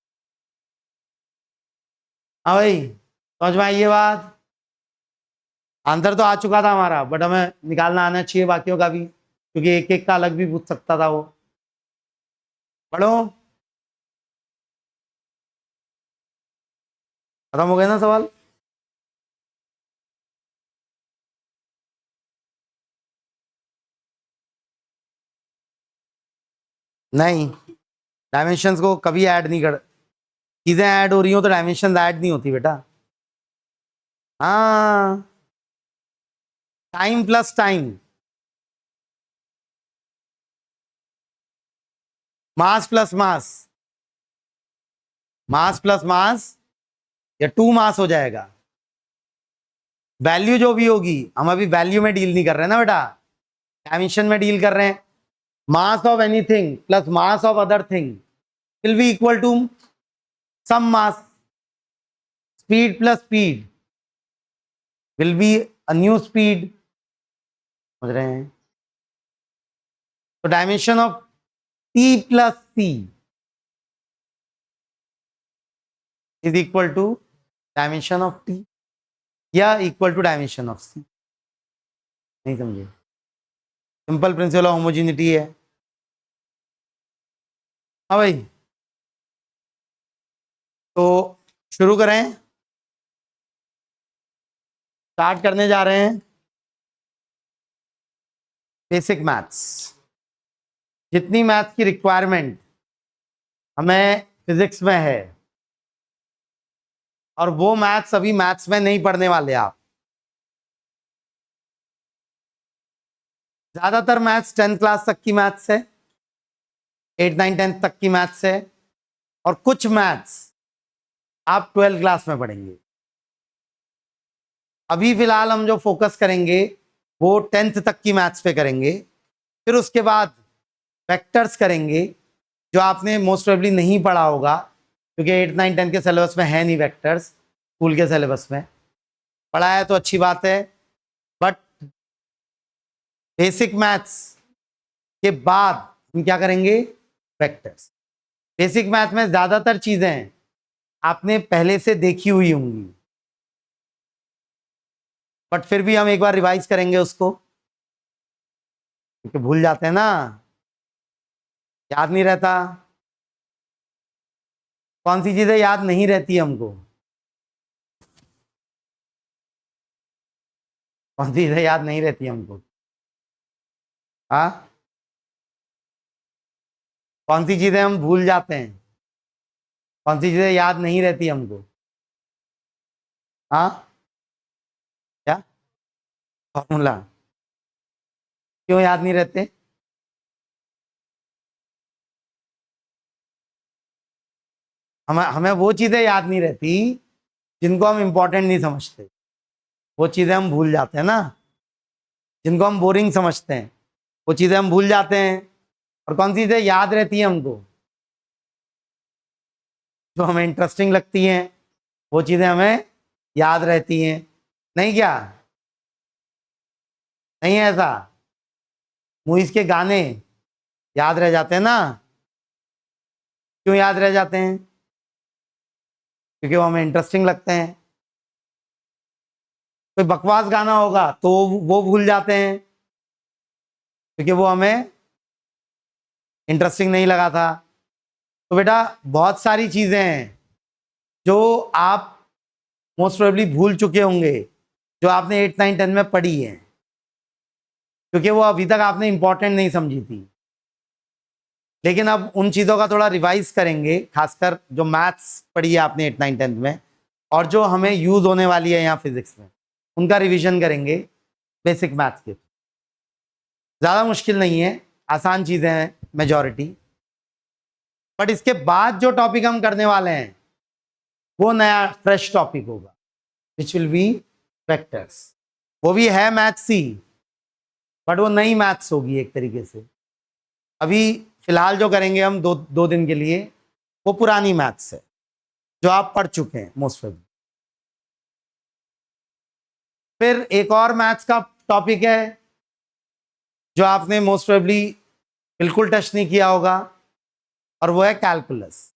हाँ भाई समझ में आई ये बात। आंसर तो आ चुका था हमारा, बट हमें निकालना आना चाहिए बाकियों का भी, क्योंकि एक एक का अलग भी पूछ सकता था वो। पढ़ो, खत्म हो गया ना सवाल। नहीं, डायमेंशंस को कभी ऐड नहीं कर, चीजें ऐड हो रही हो तो डायमेंशन ऐड नहीं होती बेटा। हाँ, time plus time, mass plus mass, mass plus mass, या 2 मास हो जाएगा। वैल्यू जो भी होगी, हम अभी वैल्यू में डील नहीं कर रहे हैं ना बेटा, डायमेंशन में डील कर रहे हैं। Mass of anything plus mass of other thing will be equal to sum mass, speed plus speed will be a new speed, समझ रहे हैं? तो dimension of T plus C is equal to dimension of T, या equal to dimension of C. नहीं समझे? सिंपल प्रिंसिपल ऑफ होमोजेनिटी है। हाँ भाई, तो शुरू करें, स्टार्ट करने जा रहे हैं बेसिक मैथ्स। जितनी मैथ्स की रिक्वायरमेंट हमें फिजिक्स में है, और वो मैथ्स अभी मैथ्स में नहीं पढ़ने वाले आप। ज्यादातर मैथ्स 10th क्लास तक की मैथ्स है, 8 9 10 तक की मैथ्स है, और कुछ मैथ्स आप 12th क्लास में पढ़ेंगे। अभी फिलहाल हम जो फोकस करेंगे वो 10th तक की मैथ्स पे करेंगे। फिर उसके बाद वेक्टर्स करेंगे, जो आपने मोस्ट प्रोबेबली नहीं पढ़ा होगा, क्योंकि 8 9 10 के सिलेबस में है नहीं वेक्टर्स, स्कूल के सिलेबस में। पढ़ा है तो अच्छी बात है, बट बेसिक मैथ्स के बाद हम क्या करेंगे? वेक्टर्स। बेसिक मैथ में ज्यादातर चीजें आपने पहले से देखी हुई होंगी, बट फिर भी हम एक बार रिवाइज करेंगे उसको, क्योंकि भूल जाते हैं ना, याद नहीं रहता। कौन सी चीजें याद नहीं रहती हमको? कौन सी चीजें याद नहीं रहती हमको? हाँ, कौन सी चीजें हम भूल जाते हैं? कौन सी चीजें याद नहीं रहती हमको? हाँ, क्या? फॉर्मूला। क्यों याद नहीं रहते? हमें हमें वो चीजें याद नहीं रहती जिनको हम इंपॉर्टेंट नहीं समझते, वो चीजें हम भूल जाते हैं ना। जिनको हम बोरिंग समझते हैं वो चीजें हम भूल जाते हैं। और कौन सी चीजें याद रहती है हमको? जो हमें इंटरेस्टिंग लगती हैं, वो चीजें हमें याद रहती हैं। नहीं क्या? नहीं है ऐसा? मूवीज के गाने याद रह जाते हैं ना। क्यों याद रह जाते हैं? क्योंकि वो हमें इंटरेस्टिंग लगते हैं। कोई बकवास गाना होगा तो वो भूल जाते हैं, क्योंकि वो हमें इंटरेस्टिंग नहीं लगा था। तो बेटा बहुत सारी चीजें हैं जो आप मोस्ट प्रोबेबली भूल चुके होंगे, जो आपने 8 9 10 में पढ़ी है, क्योंकि वो अभी तक आपने इंपॉर्टेंट नहीं समझी थी। लेकिन अब उन चीज़ों का थोड़ा रिवाइज करेंगे, खासकर जो मैथ्स पढ़ी है आपने 8 9 10 में, और जो हमें यूज होने वाली है यहाँ फिजिक्स में, उनका रिवीजन करेंगे बेसिक मैथ्स के। ज़्यादा मुश्किल नहीं है, आसान चीज़ें हैं मेजॉरिटी। बट इसके बाद जो टॉपिक हम करने वाले हैं वो नया फ्रेश टॉपिक होगा, विच विल बी वेक्टर्स। वो भी है मैथ्स ही, बट वो नई मैथ्स होगी एक तरीके से। अभी फिलहाल जो करेंगे हम दो दिन के लिए, वो पुरानी मैथ्स है जो आप पढ़ चुके हैं मोस्ट ऑफ। फिर एक और मैथ्स का टॉपिक है जो आपने मोस्ट प्रोबेबली बिल्कुल टच नहीं किया होगा, और वो है कैलकुलस।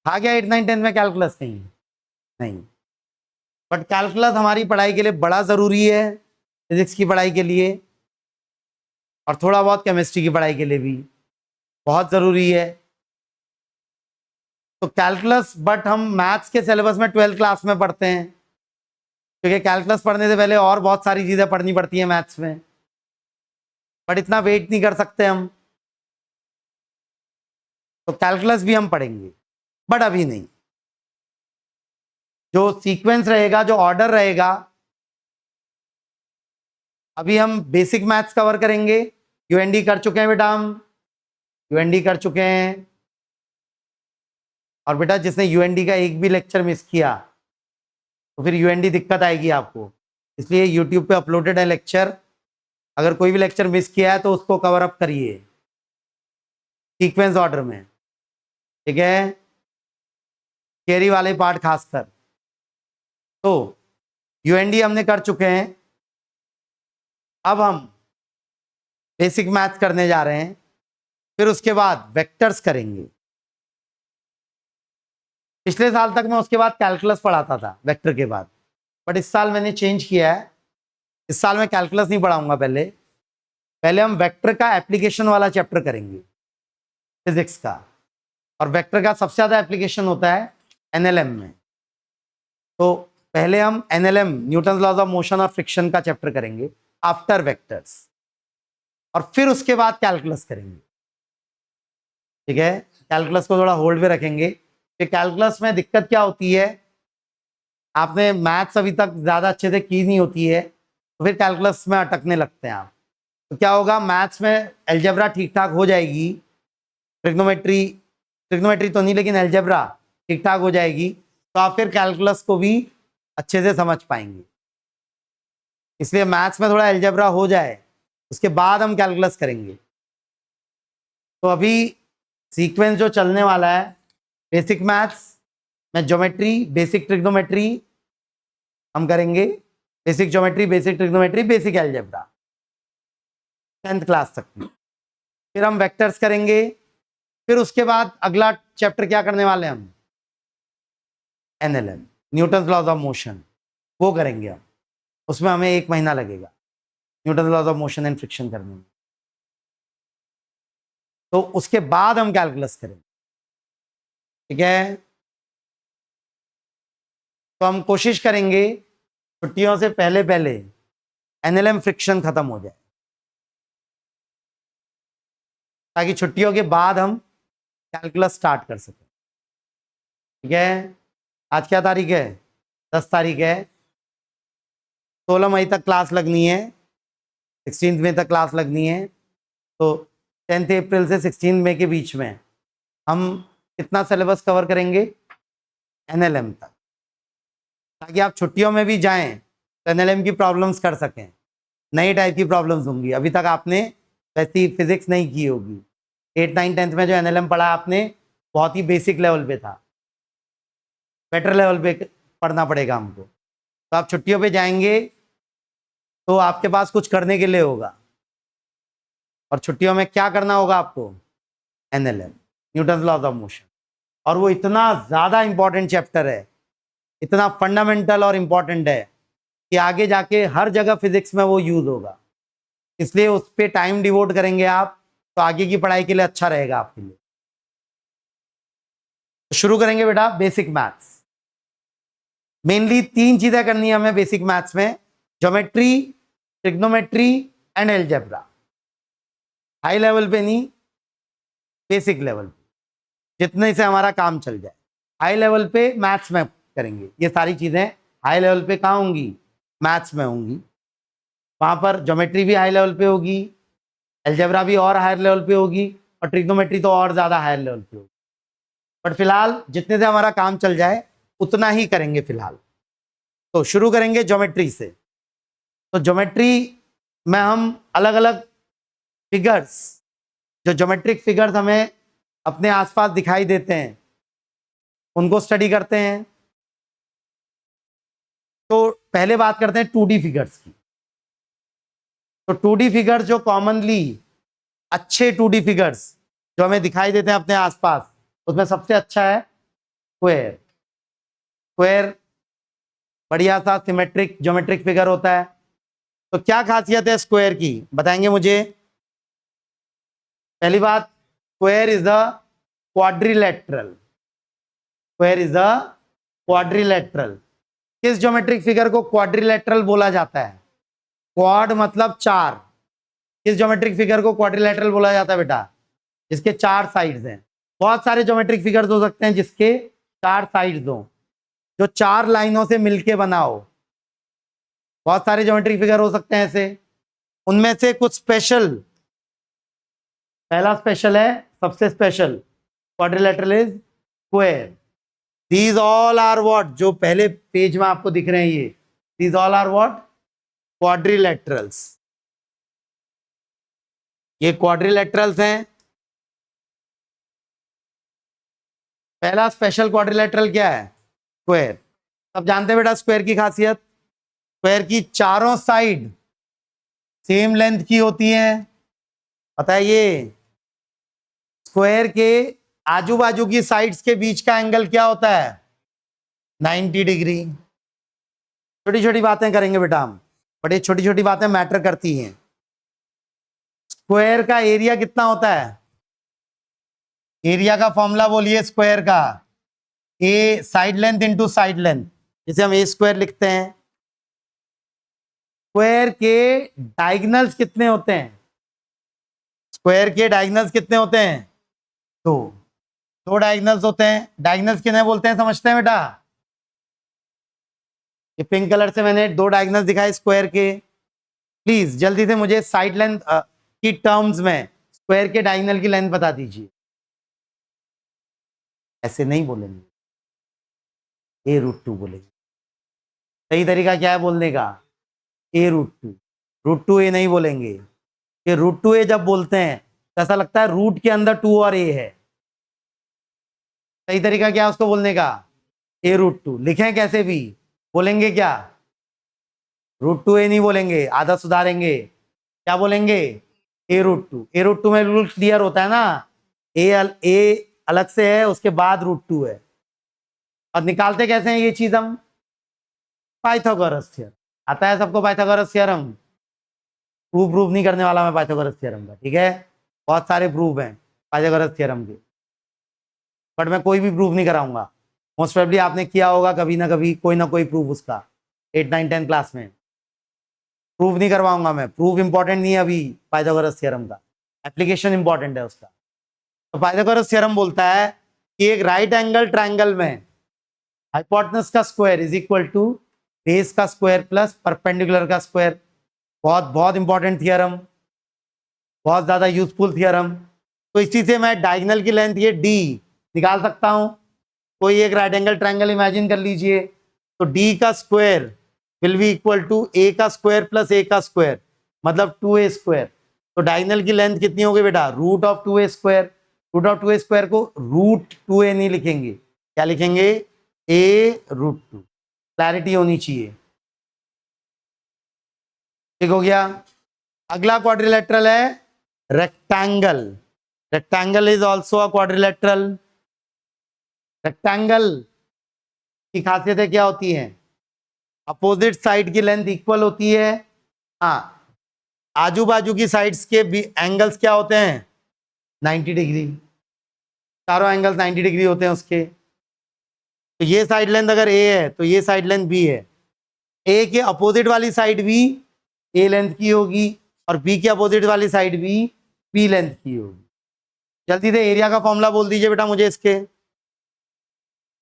था क्या 8 9 10 में कैलकुलस? नहीं, नहीं। बट कैलकुलस हमारी पढ़ाई के लिए बड़ा ज़रूरी है, फिजिक्स की पढ़ाई के लिए, और थोड़ा बहुत केमिस्ट्री की पढ़ाई के लिए भी बहुत ज़रूरी है। तो कैलकुलस, बट हम मैथ्स के सिलेबस में 12th क्लास में पढ़ते हैं, क्योंकि कैलकुलस पढ़ने से पहले और बहुत सारी चीज़ें पढ़नी पड़ती हैं मैथ्स में, बट इतना वेट नहीं कर सकते हम। तो कैलकुलस भी हम पढ़ेंगे, बट अभी नहीं। जो सीक्वेंस रहेगा, जो ऑर्डर रहेगा, अभी हम बेसिक मैथ्स कवर करेंगे। यूएनडी कर चुके हैं बेटा, हम यूएनडी कर चुके हैं। और बेटा जिसने यूएनडी का एक भी लेक्चर मिस किया तो फिर यूएनडी दिक्कत आएगी आपको, इसलिए यूट्यूब पे अपलोडेड है लेक्चर। अगर कोई भी लेक्चर मिस किया है तो उसको कवर अप करिए सीक्वेंस ऑर्डर में, ठीक है, थियरी वाले पार्ट खासकर। तो यूएनडी हमने कर चुके हैं, अब हम बेसिक मैथ करने जा रहे हैं, फिर उसके बाद वेक्टर्स करेंगे। पिछले साल तक मैं उसके बाद कैलकुलस पढ़ाता था वेक्टर के बाद, बट इस साल मैंने चेंज किया है। इस साल मैं कैलकुलस नहीं पढ़ाऊंगा, पहले हम वेक्टर का एप्लीकेशन वाला चैप्टर करेंगे फिजिक्स का। और वेक्टर का सबसे ज़्यादा एप्लीकेशन होता है एनएलएम में। तो पहले हम NLM, Newton laws of motion और फ्रिक्शन का चैप्टर करेंगे आफ्टर वेक्टर्स, और फिर उसके बाद कैलकुलस करेंगे, ठीक है। कैलकुलस को थोड़ा होल्ड पे रखेंगे कि कैलकुलस में दिक्कत क्या होती है, आपने मैथ्स अभी तक ज़्यादा अच्छे से की नहीं होती है तो फिर कैलकुलस में अटकने लगते हैं आप। तो क्या होगा, मैथ्स में अलजेब्रा ठीक ठाक हो जाएगी, ट्रिग्नोमेट्री तो नहीं लेकिन अलजेब्रा ठीक ठाक हो जाएगी, तो आप फिर कैलकुलस को भी अच्छे से समझ पाएंगे। इसलिए मैथ्स में थोड़ा अलजेब्रा हो जाए उसके बाद हम कैलकुलस करेंगे। तो अभी सीक्वेंस जो चलने वाला है, बेसिक मैथ्स में ज्योमेट्री, बेसिक ट्रिग्नोमेट्री हम करेंगे, basic geometry, basic trigonometry, basic algebra 10th class तक की। फिर हम वेक्टर्स करेंगे, फिर उसके बाद अगला चैप्टर क्या करने वाले हैं हम, NLM, Newton laws of motion, वो करेंगे हम। उसमें हमें 1 महीना लगेगा Newton laws of motion and friction करने में। तो उसके बाद हम कैलकुलस करेंगे, ठीक है। तो हम कोशिश करेंगे छुट्टियों से पहले पहले एनएलएम फ्रिक्शन खत्म हो जाए, ताकि छुट्टियों के बाद हम कैलकुलस स्टार्ट कर सकें, ठीक है। आज क्या तारीख है, 10 तारीख है। 16 मई तक क्लास लगनी है, 16 मई तक क्लास लगनी है। तो 10 अप्रैल से 16 मई के बीच में हम कितना सिलेबस कवर करेंगे, एनएलएम तक, ताकि आप छुट्टियों में भी जाएं तो एनएलएम की प्रॉब्लम्स कर सकें। नई टाइप की प्रॉब्लम्स होंगी, अभी तक आपने वैसी फिजिक्स नहीं की होगी। 8, 9, 10th में जो एनएलएम पढ़ा आपने बहुत ही बेसिक लेवल पे था, बेटर लेवल पे पढ़ना पड़ेगा हमको। तो आप छुट्टियों पे जाएंगे तो आपके पास कुछ करने के लिए होगा, और छुट्टियों में क्या करना होगा आपको, NLM, Newton laws of motion. और वो इतना ज़्यादा इंपॉर्टेंट चैप्टर है, इतना फंडामेंटल और इम्पॉर्टेंट है कि आगे जाके हर जगह फिजिक्स में वो यूज होगा। इसलिए उस पर टाइम डिवोट करेंगे आप तो आगे की पढ़ाई के लिए अच्छा रहेगा आपके लिए। तो शुरू करेंगे बेटा बेसिक मैथ्स। मेनली 3 चीजें करनी है हमें बेसिक मैथ्स में, geometry, trigonometry and algebra. High level पे नहीं, बेसिक लेवल पे, जितने से हमारा काम चल जाए। हाई लेवल पे मैथ्स में करेंगे ये सारी चीजें, हाई लेवल पे कहाँ होंगी, मैथ्स में होंगी। वहां पर ज्योमेट्री भी हाई लेवल पे होगी, अलजेब्रा भी और हायर लेवल पे होगी, और ट्रिग्नोमेट्री तो और ज़्यादा हायर लेवल पे होगी। बट फिलहाल जितने से हमारा काम चल जाए उतना ही करेंगे फिलहाल। तो शुरू करेंगे ज्योमेट्री से। तो ज्योमेट्री में हम अलग अलग फिगर्स, जो ज्योमेट्रिक फिगर्स हमें अपने आसपास दिखाई देते हैं, उनको स्टडी करते हैं। तो पहले बात करते हैं 2D फिगर्स की। तो 2D फिगर्स जो कॉमनली अच्छे 2D फिगर्स जो हमें दिखाई देते हैं अपने आसपास, उसमें सबसे अच्छा है स्क्वायर। स्क्वायर बढ़िया सा सिमेट्रिक ज्योमेट्रिक फिगर होता है। तो क्या खासियत है स्क्वायर की, बताएंगे मुझे। पहली बात, square is the quadrilateral. Square is the quadrilateral. किस ज्योमेट्रिक फिगर को क्वाड्रिलेटरल बोला जाता है, क्वाड मतलब 4। किस ज्योमेट्रिक फिगर को क्वाड्रिलेटरल बोला जाता है बेटा, जिसके 4 साइड्स हैं। बहुत सारे ज्योमेट्रिक फिगर्स हो सकते हैं जिसके 4 साइड्स हों, जो 4 लाइनों से मिलके बना हो। बहुत सारे ज्योमेट्री फिगर हो सकते हैं ऐसे, उनमें से कुछ स्पेशल। पहला स्पेशल है, सबसे special, quadrilateral is square. These all are what, जो पहले पेज में आपको दिख रहे हैं ये, these all are what, quadrilaterals. ये क्वाड्रिलेटरल्स हैं। पहला स्पेशल क्वाड्रिलेटरल क्या है, स्क्वायर। अब जानते हैं बेटा स्क्वायर की खासियत, स्क्वायर की चारों साइड सेम लेंथ की होती हैं। पता है ये स्क्वायर के आजू बाजू की साइड्स के बीच का एंगल क्या होता है, 90 डिग्री। छोटी छोटी बातें करेंगे बेटा हम, बड़ी छोटी छोटी बातें मैटर करती हैं। स्क्वायर का एरिया कितना होता है, एरिया का फॉर्मूला बोलिए स्क्वायर का, A side length into side length, जिसे हम ए स्क्वायर लिखते हैं। स्क्वायर के डायगोनल्स कितने होते हैं, स्क्वायर के डायगोनल्स कितने होते हैं, दो डायगोनल्स होते हैं। डायगोनल्स किन्हें बोलते हैं समझते हैं बेटा, ये पिंक कलर से मैंने 2 डायगोनल्स दिखाए स्क्वायर के। प्लीज जल्दी से मुझे साइड लेंथ की टर्म्स में स्क्वायर के डायगोनल की लेंथ बता दीजिए। ऐसे नहीं बोलेंगे, a√2 बोलेंगे। सही तरीका क्या है बोलने का, a√2। √2 a नहीं बोलेंगे, ये √2 a जब बोलते हैं तो ऐसा लगता है रूट के अंदर 2 और a है। सही तरीका क्या है उसको बोलने का, a√2। लिखें कैसे भी, बोलेंगे क्या, √2 a नहीं बोलेंगे, आधा सुधारेंगे, क्या बोलेंगे, a√2। a√2 में रूल क्लियर होता है ना, a अलग से है, उसके बाद √2 है। और निकालते कैसे हैं ये चीज हम, पाइथागोरस थ्योरम। आता है सबको पाइथागोरस थ्योरम, प्रूव नहीं करने वाला मैं पाइथागोरस थ्योरम का, ठीक है। बहुत सारे प्रूफ हैं पाइथागोरस थ्योरम के, बट मैं कोई भी प्रूफ नहीं कराऊंगा। मोस्ट प्रोबेबली आपने किया होगा कभी ना कभी कोई ना कोई प्रूफ उसका 8, 9, 10 क्लास में। प्रूफ नहीं करवाऊंगा मैं, प्रूफ इंपॉर्टेंट नहीं है अभी पाइथागोरस थ्योरम का, एप्लीकेशन इंपॉर्टेंट है उसका। तो पाइथागोरस थ्योरम बोलता है कि एक राइट एंगल ट्रायंगल में हाइपोटेनस का square is equal to base का स्क्वायर प्लस परपेंडिकुलर का स्क्वायर। बहुत बहुत इंपॉर्टेंट थियरम, बहुत ज्यादा यूजफुल थियरम। तो इसी से मैं डायगोनल की लेंथ ये d निकाल सकता हूं। कोई एक राइट एंगल ट्रायंगल इमेजिन कर लीजिए, तो d का square will be equal to a का स्क्वायर प्लस a का स्क्वायर, मतलब 2a स्क्वायर। तो डायगोनल की लेंथ कितनी होगी बेटा, √2a स्क्वायर। √2a स्क्वायर को √2a नहीं लिखेंगे, क्या लिखेंगे, a√2। क्लैरिटी होनी चाहिए, ठीक हो गया। अगला क्वाड्रिलेटरल है rectangle. Rectangle is also a quadrilateral. Rectangle की खासियतें क्या होती हैं, अपोजिट साइड की लेंथ इक्वल होती है। हाँ, आजू बाजू की साइड्स के एंगल्स क्या होते हैं, 90 डिग्री। चारों एंगल्स 90 डिग्री होते हैं उसके। तो ये साइड लेंथ अगर a है तो ये साइड लेंथ b है। a के अपोजिट वाली साइड भी a लेंथ की होगी और b के अपोजिट वाली साइड भी b लेंथ की होगी। जल्दी से एरिया का फॉर्मूला बोल दीजिए बेटा मुझे, इसके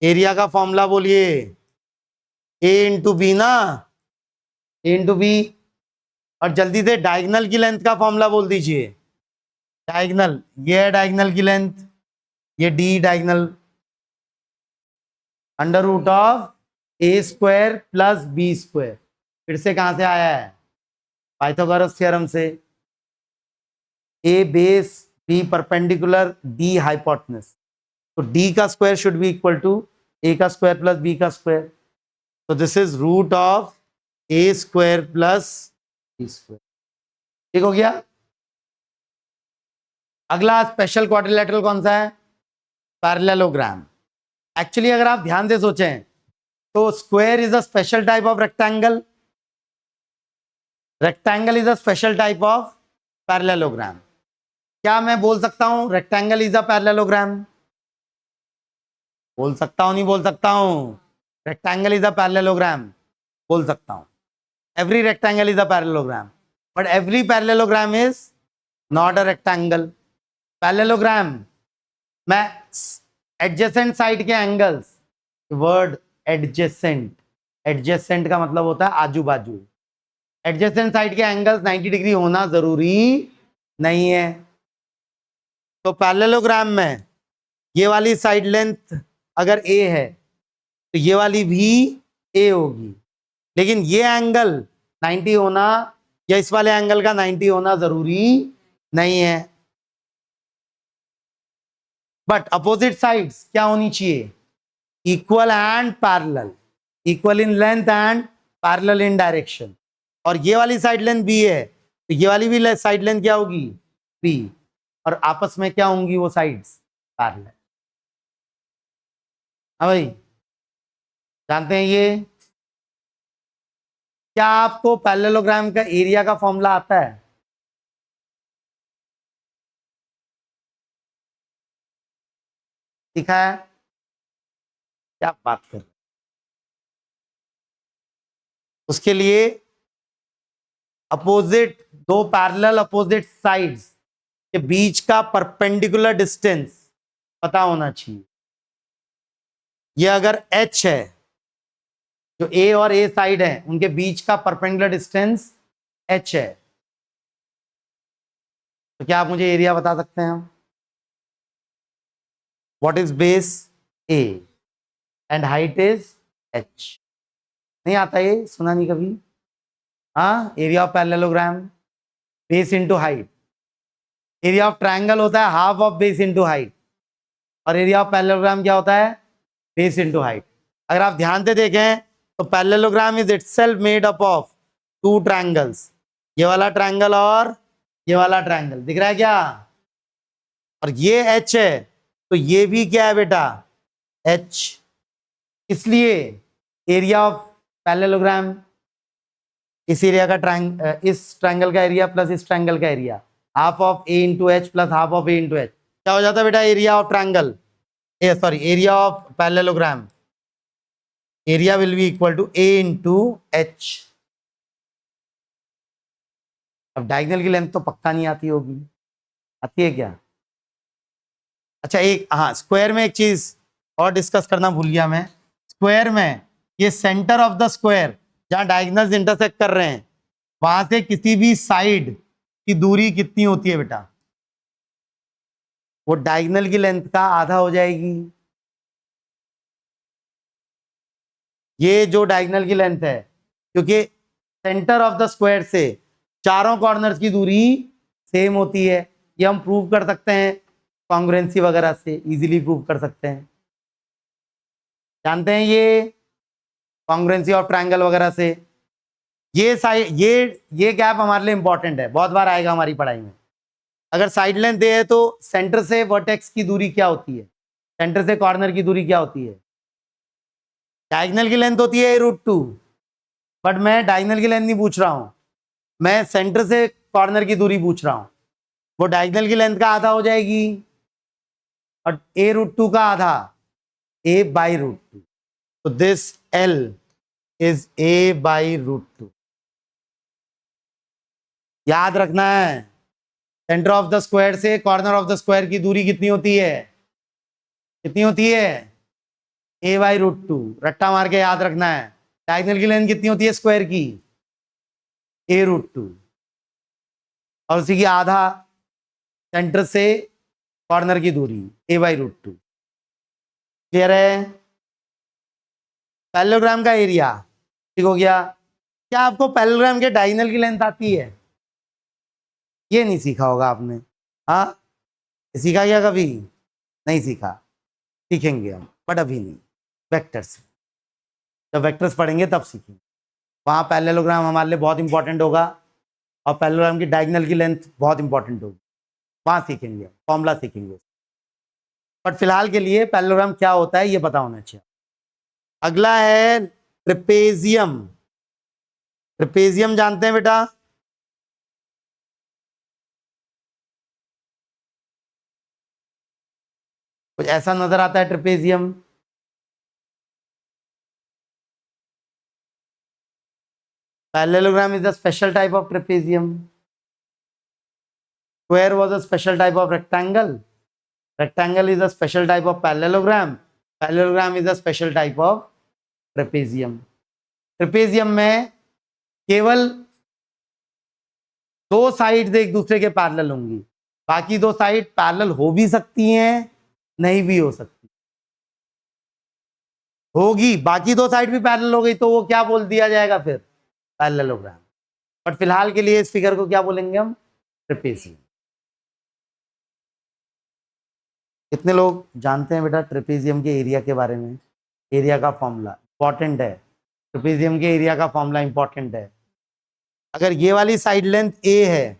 एरिया का फॉर्मूला बोलिए, a इंटू बी ना, a इंटू बी। और जल्दी से डायगोनल की लेंथ का फॉर्मूला बोल दीजिए, डायगोनल, ये है डायगोनल की लेंथ, ये d diagonal, under root of a square plus b square. फिर से कहां से आया है, पाइथागोरस थ्योरम से। a base, b perpendicular, d hypotenuse. तो d का square should be equal to a का स्क्वायर प्लस b का स्क्वायर। तो this is root of a square plus b square, ठीक हो गया। अगला स्पेशल क्वाड्रिलेटरल कौन सा है, पैरेललोग्राम। एक्चुअली अगर आप ध्यान से सोचें तो square is a special type of rectangle, rectangle is a special type of parallelogram. क्या मैं बोल सकता हूं रेक्टेंगल इज अ पैरेललोग्राम, बोल सकता हूं नहीं बोल सकता हूं, रेक्टेंगल इज अ पैरेललोग्राम बोल सकता हूं। Every rectangle is a parallelogram, but every parallelogram is not a rectangle. Parallelogram में एडजेसेंट साइड के एंगल्स, वर्ड एडजेसेंट, एडजेसेंट का मतलब होता है आजू बाजू, एडजेसेंट साइड के एंगल्स 90 डिग्री होना जरूरी नहीं है। तो पैरेललोग्राम में ये वाली साइड लेंथ अगर ए है तो ये वाली भी ए होगी, लेकिन ये एंगल 90 होना या इस वाले एंगल का 90 होना जरूरी नहीं है। बट अपोजिट साइड्स क्या होनी चाहिए, equal and parallel, equal in length and parallel in direction. और ये वाली साइड लेंथ बी है तो ये वाली भी साइड लेंथ क्या होगी, बी, और आपस में क्या होंगी वो साइड्स, पैरेलल। हाँ भाई, जानते हैं ये? क्या आपको पैरेललोग्राम का एरिया का फॉर्मूला आता है? सीखा है? क्या बात कर, उसके लिए अपोजिट, दो पैरेलल अपोजिट साइड्स के बीच का परपेंडिकुलर डिस्टेंस पता होना चाहिए। ये अगर h है, जो a और a साइड है उनके बीच का परपेंडिकुलर डिस्टेंस h है, तो क्या आप मुझे एरिया बता सकते हैं? What is base a and height is h? नहीं आता ये, सुना नहीं कभी? हाँ, area of parallelogram base into height. Area of triangle होता है half of base into height, और एरिया ऑफ पैरेललोग्राम क्या होता है, बेस इनटू हाइट। अगर आप ध्यान से देखें तो parallelogram is itself made up of two triangles, ये वाला ट्रायंगल और ये वाला ट्रायंगल, दिख रहा है क्या? और ये h है तो ये भी क्या है बेटा, h। इसलिए एरिया ऑफ पैरेललोग्राम, इस एरिया का इस ट्रायंगल का एरिया प्लस इस ट्रायंगल का area, half of a into H plus half of a into H, क्या हो जाता है बेटा, area of triangle, sorry area of parallelogram, area will be equal to a into H. अब डायगोनल की लेंथ तो पक्का नहीं आती होगी, आती है क्या? अच्छा, एक हाँ, स्क्वायर में एक चीज और डिस्कस करना भूल गया मैं। स्क्वायर में ये सेंटर ऑफ द स्क्वायर जहां डायगोनल्स इंटरसेक्ट कर रहे हैं वहां से किसी भी साइड की दूरी कितनी होती है बेटा, वो डायगोनल की लेंथ का आधा हो जाएगी। ये जो डायगोनल की लेंथ है, क्योंकि सेंटर ऑफ द स्क्वायर से चारों कॉर्नर्स की दूरी सेम होती है, ये हम प्रूव कर सकते हैं कॉन्ग्रुएंसी वगैरह से, इजीली प्रूव कर सकते हैं, जानते हैं ये कॉन्ग्रुएंसी ऑफ ट्रायंगल वगैरह से। ये साइड ये गैप हमारे लिए इंपॉर्टेंट है, बहुत बार आएगा हमारी पढ़ाई में। अगर साइड लेंथ दे है तो सेंटर से वर्टेक्स की दूरी क्या होती है, सेंटर से कॉर्नर की दूरी क्या होती है, डायगोनल की लेंथ होती है √2, बट मैं डायगोनल की लेंथ नहीं पूछ रहा हूं, मैं सेंटर से कॉर्नर की दूरी पूछ रहा हूं। वो डायगोनल की लेंथ का आधा हो जाएगी और a√2 का आधा a/√2, तो दिस L इज a/√2। याद रखना है, सेंटर ऑफ द स्क्वायर से कॉर्नर ऑफ द स्क्वायर की दूरी कितनी होती है, कितनी होती है, a/√2, रट्टा मार के याद रखना है। डायगोनल की लेंथ कितनी होती है स्क्वायर की, a√2, और उसी की आधा सेंटर से कॉर्नर की दूरी a/√2। क्लियर है? पैरेललोग्राम का एरिया ठीक हो गया। क्या आपको पैरेललोग्राम के डायगोनल की लेंथ आती है? ये नहीं सीखा होगा आपने, हाँ? सीखा क्या कभी? नहीं सीखा, सीखेंगे हम, बट अभी नहीं। वेक्टर्स, जब वेक्टर्स पढ़ेंगे तब सीखेंगे, वहाँ पैरेललोग्राम हमारे लिए बहुत इंपॉर्टेंट होगा और पैरेललोग्राम की डायगोनल की लेंथ बहुत इंपॉर्टेंट होगी, वहाँ सीखेंगे, फॉर्मूला सीखेंगे। बट फिलहाल के लिए पैरेललोग्राम क्या होता है ये पता होना चाहिए। अगला है ट्रेपेजियम। ट्रेपेजियम जानते हैं बेटा? कुछ ऐसा नजर आता है trapezium, parallelogram is a special type of trapezium. Square was a special type of rectangle. Rectangle is a special type of parallelogram. Parallelogram is a special type of trapezium. Trapezium में केवल दो साइड्स एक दूसरे के पैरेलल होंगी, बाकी दो साइड पैरेलल हो भी सकती हैं, नहीं भी हो सकती। होगी, बाकी दो साइड भी पैरेलल हो गई तो वो क्या बोल दिया जाएगा फिर, पैरेललोग्राम। बट फिलहाल के लिए इस फिगर को क्या बोलेंगे हम, ट्रेपेजियम। कितने लोग जानते हैं बेटा ट्रेपेजियम के एरिया के बारे में? एरिया का फॉर्मूला इंपॉर्टेंट है, ट्रेपेजियम के एरिया का फॉर्मूला इंपॉर्टेंट है। अगर ये वाली साइड लेंथ ए है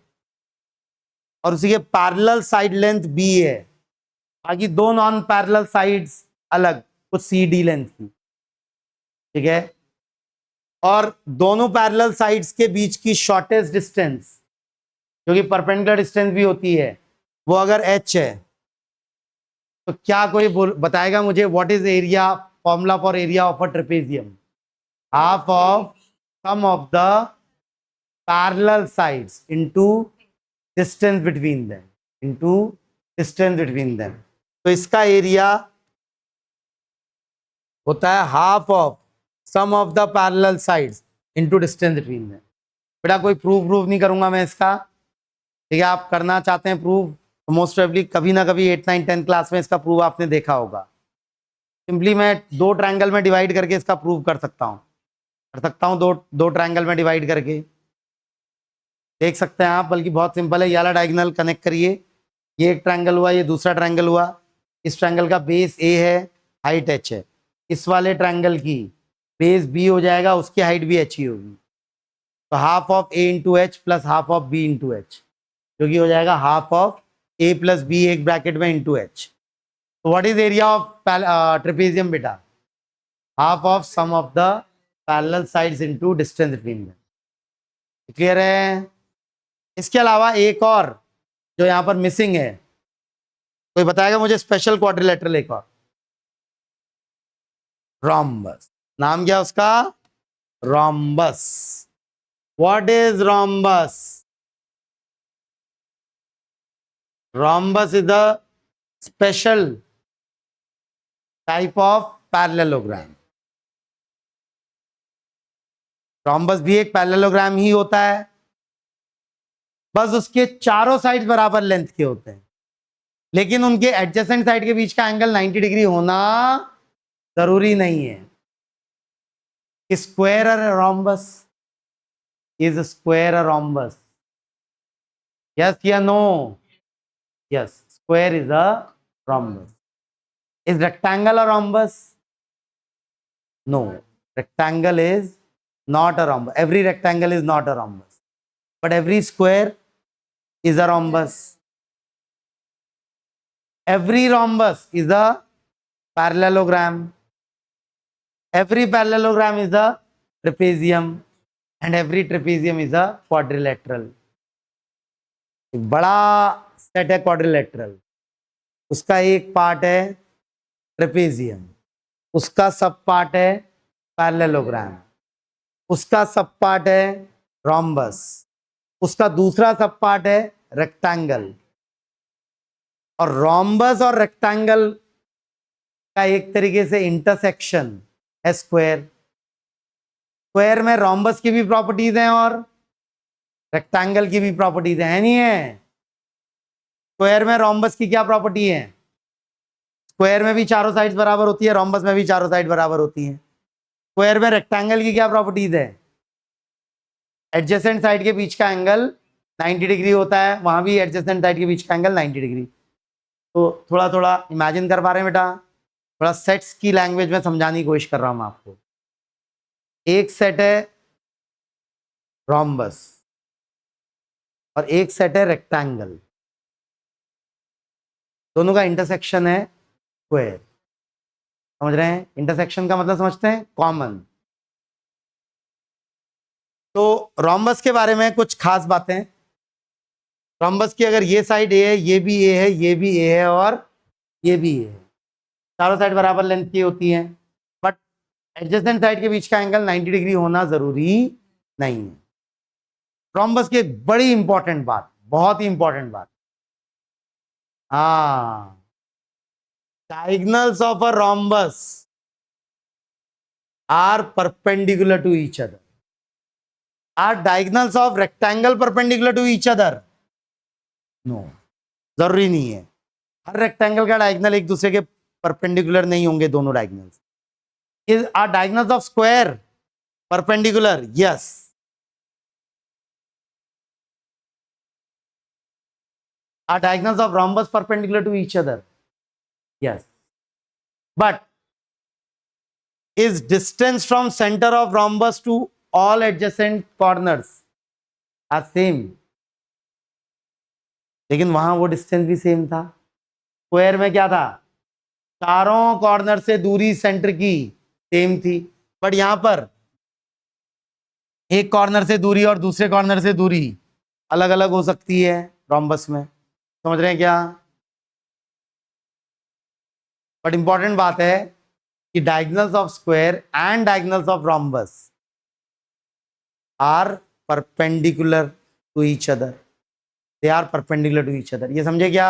और उसी के पैरेलल साइड लेंथ बी है, बाकी दो नॉन पैरेलल साइड्स अलग, कुछ सी डी लेंथ की, ठीक है, और दोनों पैरेलल साइड्स के बीच की शॉर्टेस्ट डिस्टेंस जो कि परपेंडिकुलर डिस्टेंस भी होती है, वो अगर h है, तो क्या कोई बताएगा मुझे what is area, formula for area of a trapezium? Half of sum of the parallel sides into distance between them, into distance between them. तो इसका एरिया होता है half of sum of the parallel sides into distance between them. बेटा कोई प्रूफ नहीं करूंगा मैं इसका, ठीक है, आप करना चाहते हैं प्रूफ, मोस्ट प्रोबेबली कभी ना कभी 8, 9, 10 क्लास में इसका प्रूफ आपने देखा होगा। सिंपली मैं दो ट्रायंगल में डिवाइड करके इसका प्रूफ कर सकता हूँ, दो ट्रायंगल में डिवाइड करके देख सकते हैं आप, बल्कि बहुत सिंपल है। ये वाला डायगोनल कनेक्ट करिए, ये एक ट्रायंगल हुआ, ये दूसरा ट्रायंगल हुआ, इस ट्रायंगल का बेस ए है, हाइट h है, इस वाले ट्रायंगल की बेस b हो जाएगा, उसकी हाइट भी h ही होगी। तो half of a into H plus half of b into H, जो कि हो जाएगा half of a plus b एक ब्रैकेट में इंटू एच। तो what is area of trapezium बेटा? Half of sum of the parallel sides into distance between them. Clear है? इसके अलावा एक और जो यहां पर मिसिंग है, कोई बताएगा मुझे? स्पेशल क्वाड्रिलेटरल एक और, रोम्बस। नाम क्या उसका? Rhombus. What is rhombus? Rhombus is the special type of parallelogram. Rhombus भी एक पैरेललोग्राम ही होता है, बस उसके चारों साइड बराबर लेंथ के होते हैं, लेकिन उनके एडजेसेंट साइड के बीच का एंगल 90 डिग्री होना जरूरी नहीं है। Square rhombus is square rhombus, yes या no? Yes, square is a rhombus. Is rectangle a rhombus? No, rectangle is not a rhombus. Every rectangle is not a rhombus, but every square is a rhombus. Every rhombus is a parallelogram. Every parallelogram is a trapezium, and every trapezium is a quadrilateral. एक बड़ा सेट है क्वाड्रिलेटरल, उसका एक पार्ट है ट्रेपेजियम, उसका सब पार्ट है पैरेललोग्राम, उसका सब पार्ट है रोम्बस, उसका दूसरा सब पार्ट है रेक्टेंगल, और रोम्बस और रेक्टेंगल का एक तरीके से इंटरसेक्शन है स्क्वायर। स्क्वायर में रोम्बस की भी प्रॉपर्टीज हैं और रेक्टेंगल की भी प्रॉपर्टीज हैं, नहीं है? स्क्वायर में रोम्बस की क्या प्रॉपर्टी है? स्क्वायर में भी चारों साइड्स बराबर होती है, रोम्बस में भी चारों साइड बराबर होती हैं। स्क्वायर में रेक्टेंगल की क्या प्रॉपर्टीज है? एडजेसेंट साइड के बीच का एंगल 90 डिग्री होता है, वहां भी एडजेसेंट साइड के बीच का एंगल 90 डिग्री। तो थोड़ा थोड़ा इमेजिन कर पा रहे हैं बेटा? थोड़ा सेट्स की लैंग्वेज में समझाने की कोशिश कर रहा हूं आपको। एक सेट है रोम्बस और एक सेट है रेक्टेंगल, दोनों का इंटरसेक्शन है स्क्वायर। समझ रहे हैं? इंटरसेक्शन का मतलब समझते हैं, कॉमन। तो रोम्बस के बारे में कुछ खास बातें। रोम्बस की अगर ये साइड ए है, ये भी ए है, ये भी ए है और ये भी ए है, चारों साइड बराबर लेंथ की होती हैं, बट एडजेसेंट साइड के बीच का एंगल 90 डिग्री होना जरूरी नहीं है। रोम्बस की एक बड़ी इंपॉर्टेंट बात, बहुत ही इंपॉर्टेंट बात, हाँ, diagonals of a rhombus are perpendicular to each other. Are diagonals of rectangle perpendicular to each other? No. जरूरी नहीं है, हर रेक्टेंगल का डायगोनल एक दूसरे के परपेंडिकुलर नहीं होंगे दोनों diagonals. Are diagonals of square perpendicular? Yes. Are diagonals of rhombus perpendicular to each other? Yes. But is distance from center of rhombus to all adjacent corners are same? लेकिन वहां वो डिस्टेंस भी सेम था. स्क्वायर में क्या था, चारों कॉर्नर से दूरी सेंटर की सेम थी, बट यहां पर एक कॉर्नर से दूरी और दूसरे कॉर्नर से दूरी अलग अलग हो सकती है रोम्बस में. समझ रहे हैं क्या? बट इंपॉर्टेंट बात है कि diagonals of square and diagonals of rhombus are perpendicular to each other. They are perpendicular to each other. ये समझे क्या?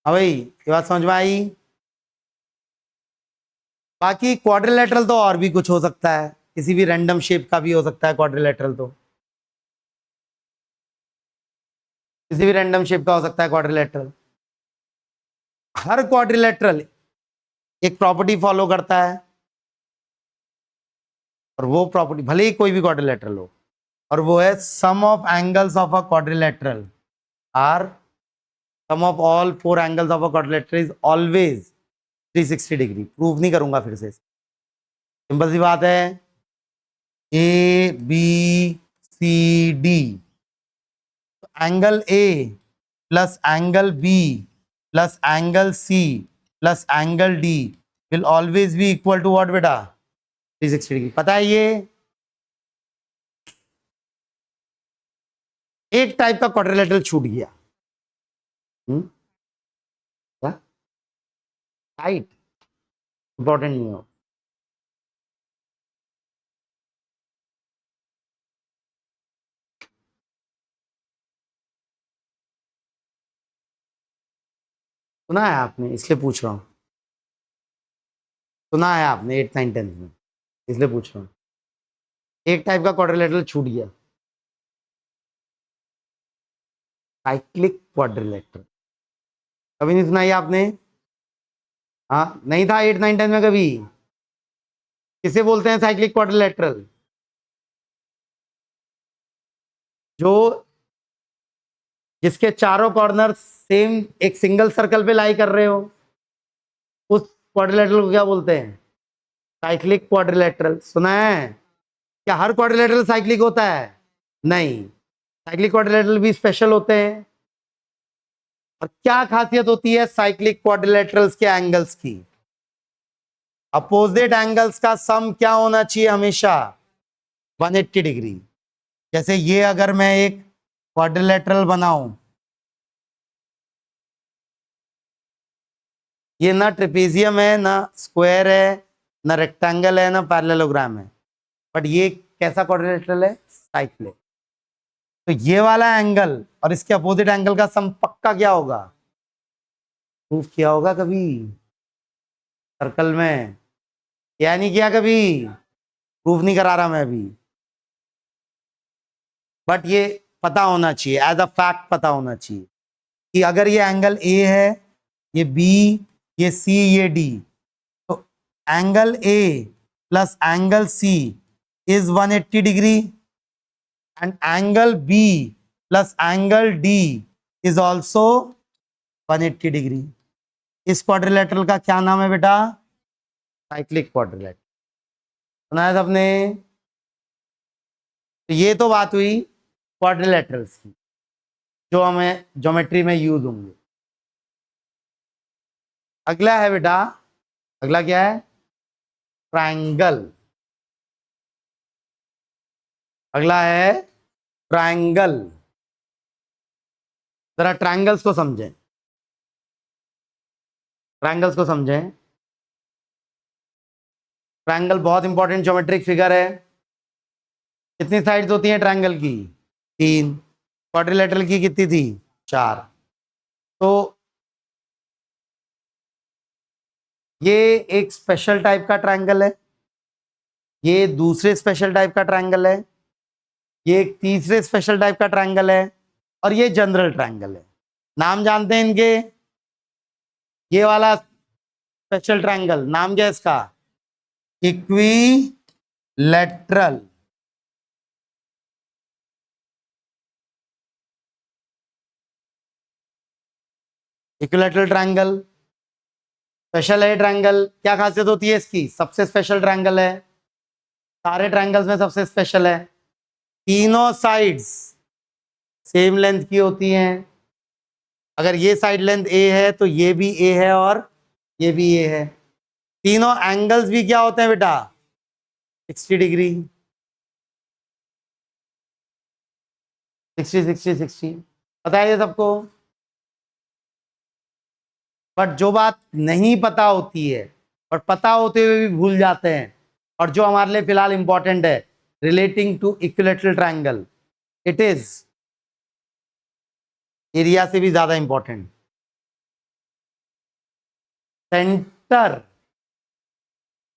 हाँ भाई, ये बात समझ में आई? बाकी क्वाड्रिलेटरल तो और भी कुछ हो सकता है, किसी भी रैंडम शेप का भी हो सकता है क्वाड्रिलेटरल. तो किसी भी रैंडम शेप का हो सकता है क्वाड्रिलेटरल. हर क्वाड्रिलेटरल एक प्रॉपर्टी फॉलो करता है, और वो प्रॉपर्टी भले ही कोई भी क्वाड्रिलेटरल हो, और वो है sum of angles of a quadrilateral are sum of all 4 angles of a quadrilateral is always 360 degree. Prove नहीं करूंगा फिर से, सिंपल सी बात है. A B C D, angle A plus angle B plus angle C plus angle D will always be equal to what बेटा? 360 डिग्री. पता है ये एक टाइप का क्वाड्रिलेटरल छूट गया. क्या? हाइट इंपॉर्टेंट नहीं हो. सुना है आपने, इसलिए पूछ रहा हूं. सुना है आपने 8th 9th 10th में, इसलिए पूछ रहा हूं. एक टाइप का क्वाड्रिलेटरल छूट गया, साइक्लिक क्वाड्रिलेटरल. कभी नहीं सुनाई आपने? हाँ, नहीं था 8th 9th 10th में कभी. किसे बोलते हैं साइक्लिक क्वाड्रिलेटरल? जो जिसके चारों कॉर्नर सेम एक सिंगल सर्कल पे लाई कर रहे हो, उस क्वाड्रिलेटरल को क्या बोलते हैं? Cyclic quadrilateral. सुना है? क्या हर क्वाड्रिलेटरल साइक्लिक होता है? नहीं, साइक्लिक क्वाड्रिलेटरल भी स्पेशल होते हैं. और क्या खासियत होती है साइक्लिक क्वाड्रिलेटरल्स के एंगल्स की? अपोजिट एंगल्स का सम क्या होना चाहिए हमेशा? 180 डिग्री. जैसे ये अगर मैं एक क्वाड्रिलेटरल बनाऊं, ये ना ट्रेपेजियम है, ना स्क्वायर है, ना रेक्टेंगल है, ना पैरेललोग्राम है, बट ये कैसा क्वाड्रिलेटरल है? साइक्लिक. तो ये वाला एंगल और इसके अपोजिट एंगल का सम पक्का क्या होगा? प्रूफ किया होगा कभी सर्कल में? या नहीं किया कभी? प्रूफ नहीं करा रहा मैं अभी, बट ये पता होना चाहिए, एज अ फैक्ट पता होना चाहिए कि अगर ये एंगल ए है, ये बी, ये सी, ये डी, तो angle A plus angle C is 180 degree and angle B plus angle D is also 180 degree. इस क्वाड्रिलेटरल का क्या नाम है बेटा? Cyclic quadrilateral. सुना है सबने? तो ये तो बात हुई क्वाड्रिलेटरल्स की, जो हमें ज्योमेट्री में यूज होंगे. अगला है बेटा, अगला क्या है? ट्रायंगल. अगला है ट्रायंगल. जरा ट्रायंगल्स को समझें, ट्रायंगल्स को समझें. ट्रायंगल बहुत इंपॉर्टेंट ज्योमेट्रिक फिगर है. कितनी साइड्स होती हैं ट्रायंगल की? 3. क्वाड्रिलेटरल की कितनी थी? 4. तो ये एक स्पेशल टाइप का ट्रायंगल है, ये दूसरे स्पेशल टाइप का ट्रायंगल है, ये एक तीसरे स्पेशल टाइप का ट्रायंगल है, और ये जनरल ट्रायंगल है। नाम जानते हैं इनके? ये वाला स्पेशल ट्रायंगल नाम क्या है इसका? इक्विलैटरल। इक्विलैटरल ट्रायंगल स्पेशल है। ट्रायंगल क्या खासियत होती है इसकी? सबसे स्पेशल ट्रायंगल है, सारे ट्रायंगल्स में सबसे स्पेशल है। तीनों साइड्स सेम लेंथ की होती हैं। अगर ये साइड लेंथ ए है तो ये भी ए है और ये भी ए है। तीनों एंगल्स भी क्या होते हैं बेटा? 60 डिग्री। 60 60 60 पता है ये सबको। बट जो बात नहीं पता होती है और पता होते हुए भी भूल जाते हैं, और जो हमारे लिए फिलहाल इंपॉर्टेंट है relating to equilateral triangle, it is area से भी ज्यादा important. Centre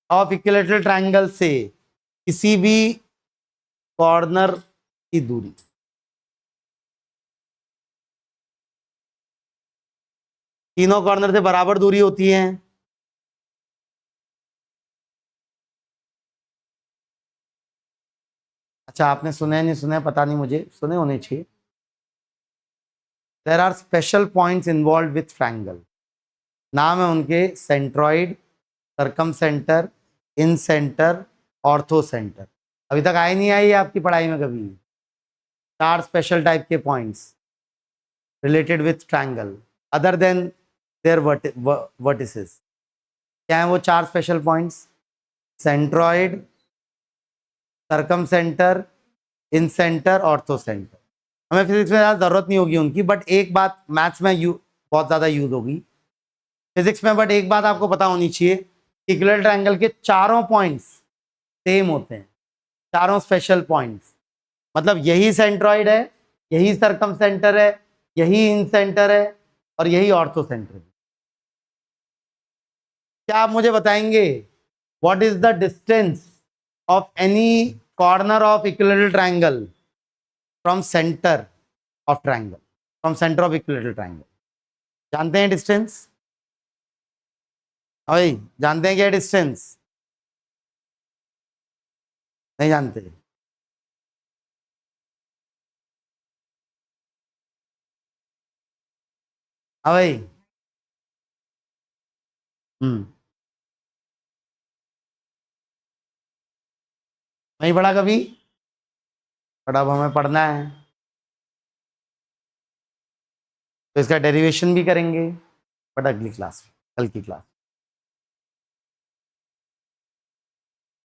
of equilateral triangle से किसी भी कॉर्नर की दूरी, तीनों कॉर्नर से बराबर दूरी होती है। अच्छा, आपने सुने नहीं सुने पता नहीं, मुझे सुने होने चाहिए। There are special points involve with triangle. नाम है उनके centroid, circumcentre, incentre, orthocentre. अभी तक आई नहीं आई आपकी पढ़ाई में कभी? 4 स्पेशल टाइप के points related with triangle other than their vertices. क्या है वो 4 special points? Centroid, circumcentre, incentre, orthocentre. हमें फिजिक्स में ज़्यादा ज़रूरत नहीं होगी उनकी, बट एक बात मैथ्स में बहुत ज़्यादा यूज होगी फिजिक्स में। बट एक बात आपको पता होनी चाहिए, इक्विलैटरल ट्रायंगल के चारों पॉइंट्स सेम होते हैं, चारों स्पेशल पॉइंट्स। मतलब यही सेंट्रॉइड है, यही सरकम सेंटर है, यही इन सेंटर है, और यही ऑर्थो सेंटर है। क्या आप मुझे बताएंगे what is the distance of any corner of equilateral triangle from centre of triangle, from centre of equilateral triangle? जानते हैं डिस्टेंस? भाई जानते हैं क्या डिस्टेंस? नहीं जानते? हाँ भाई। हम्म। नहीं पढ़ा कभी? बट अब हमें पढ़ना है, तो इसका डेरिवेशन भी करेंगे, बट अगली क्लास में, कल की क्लास।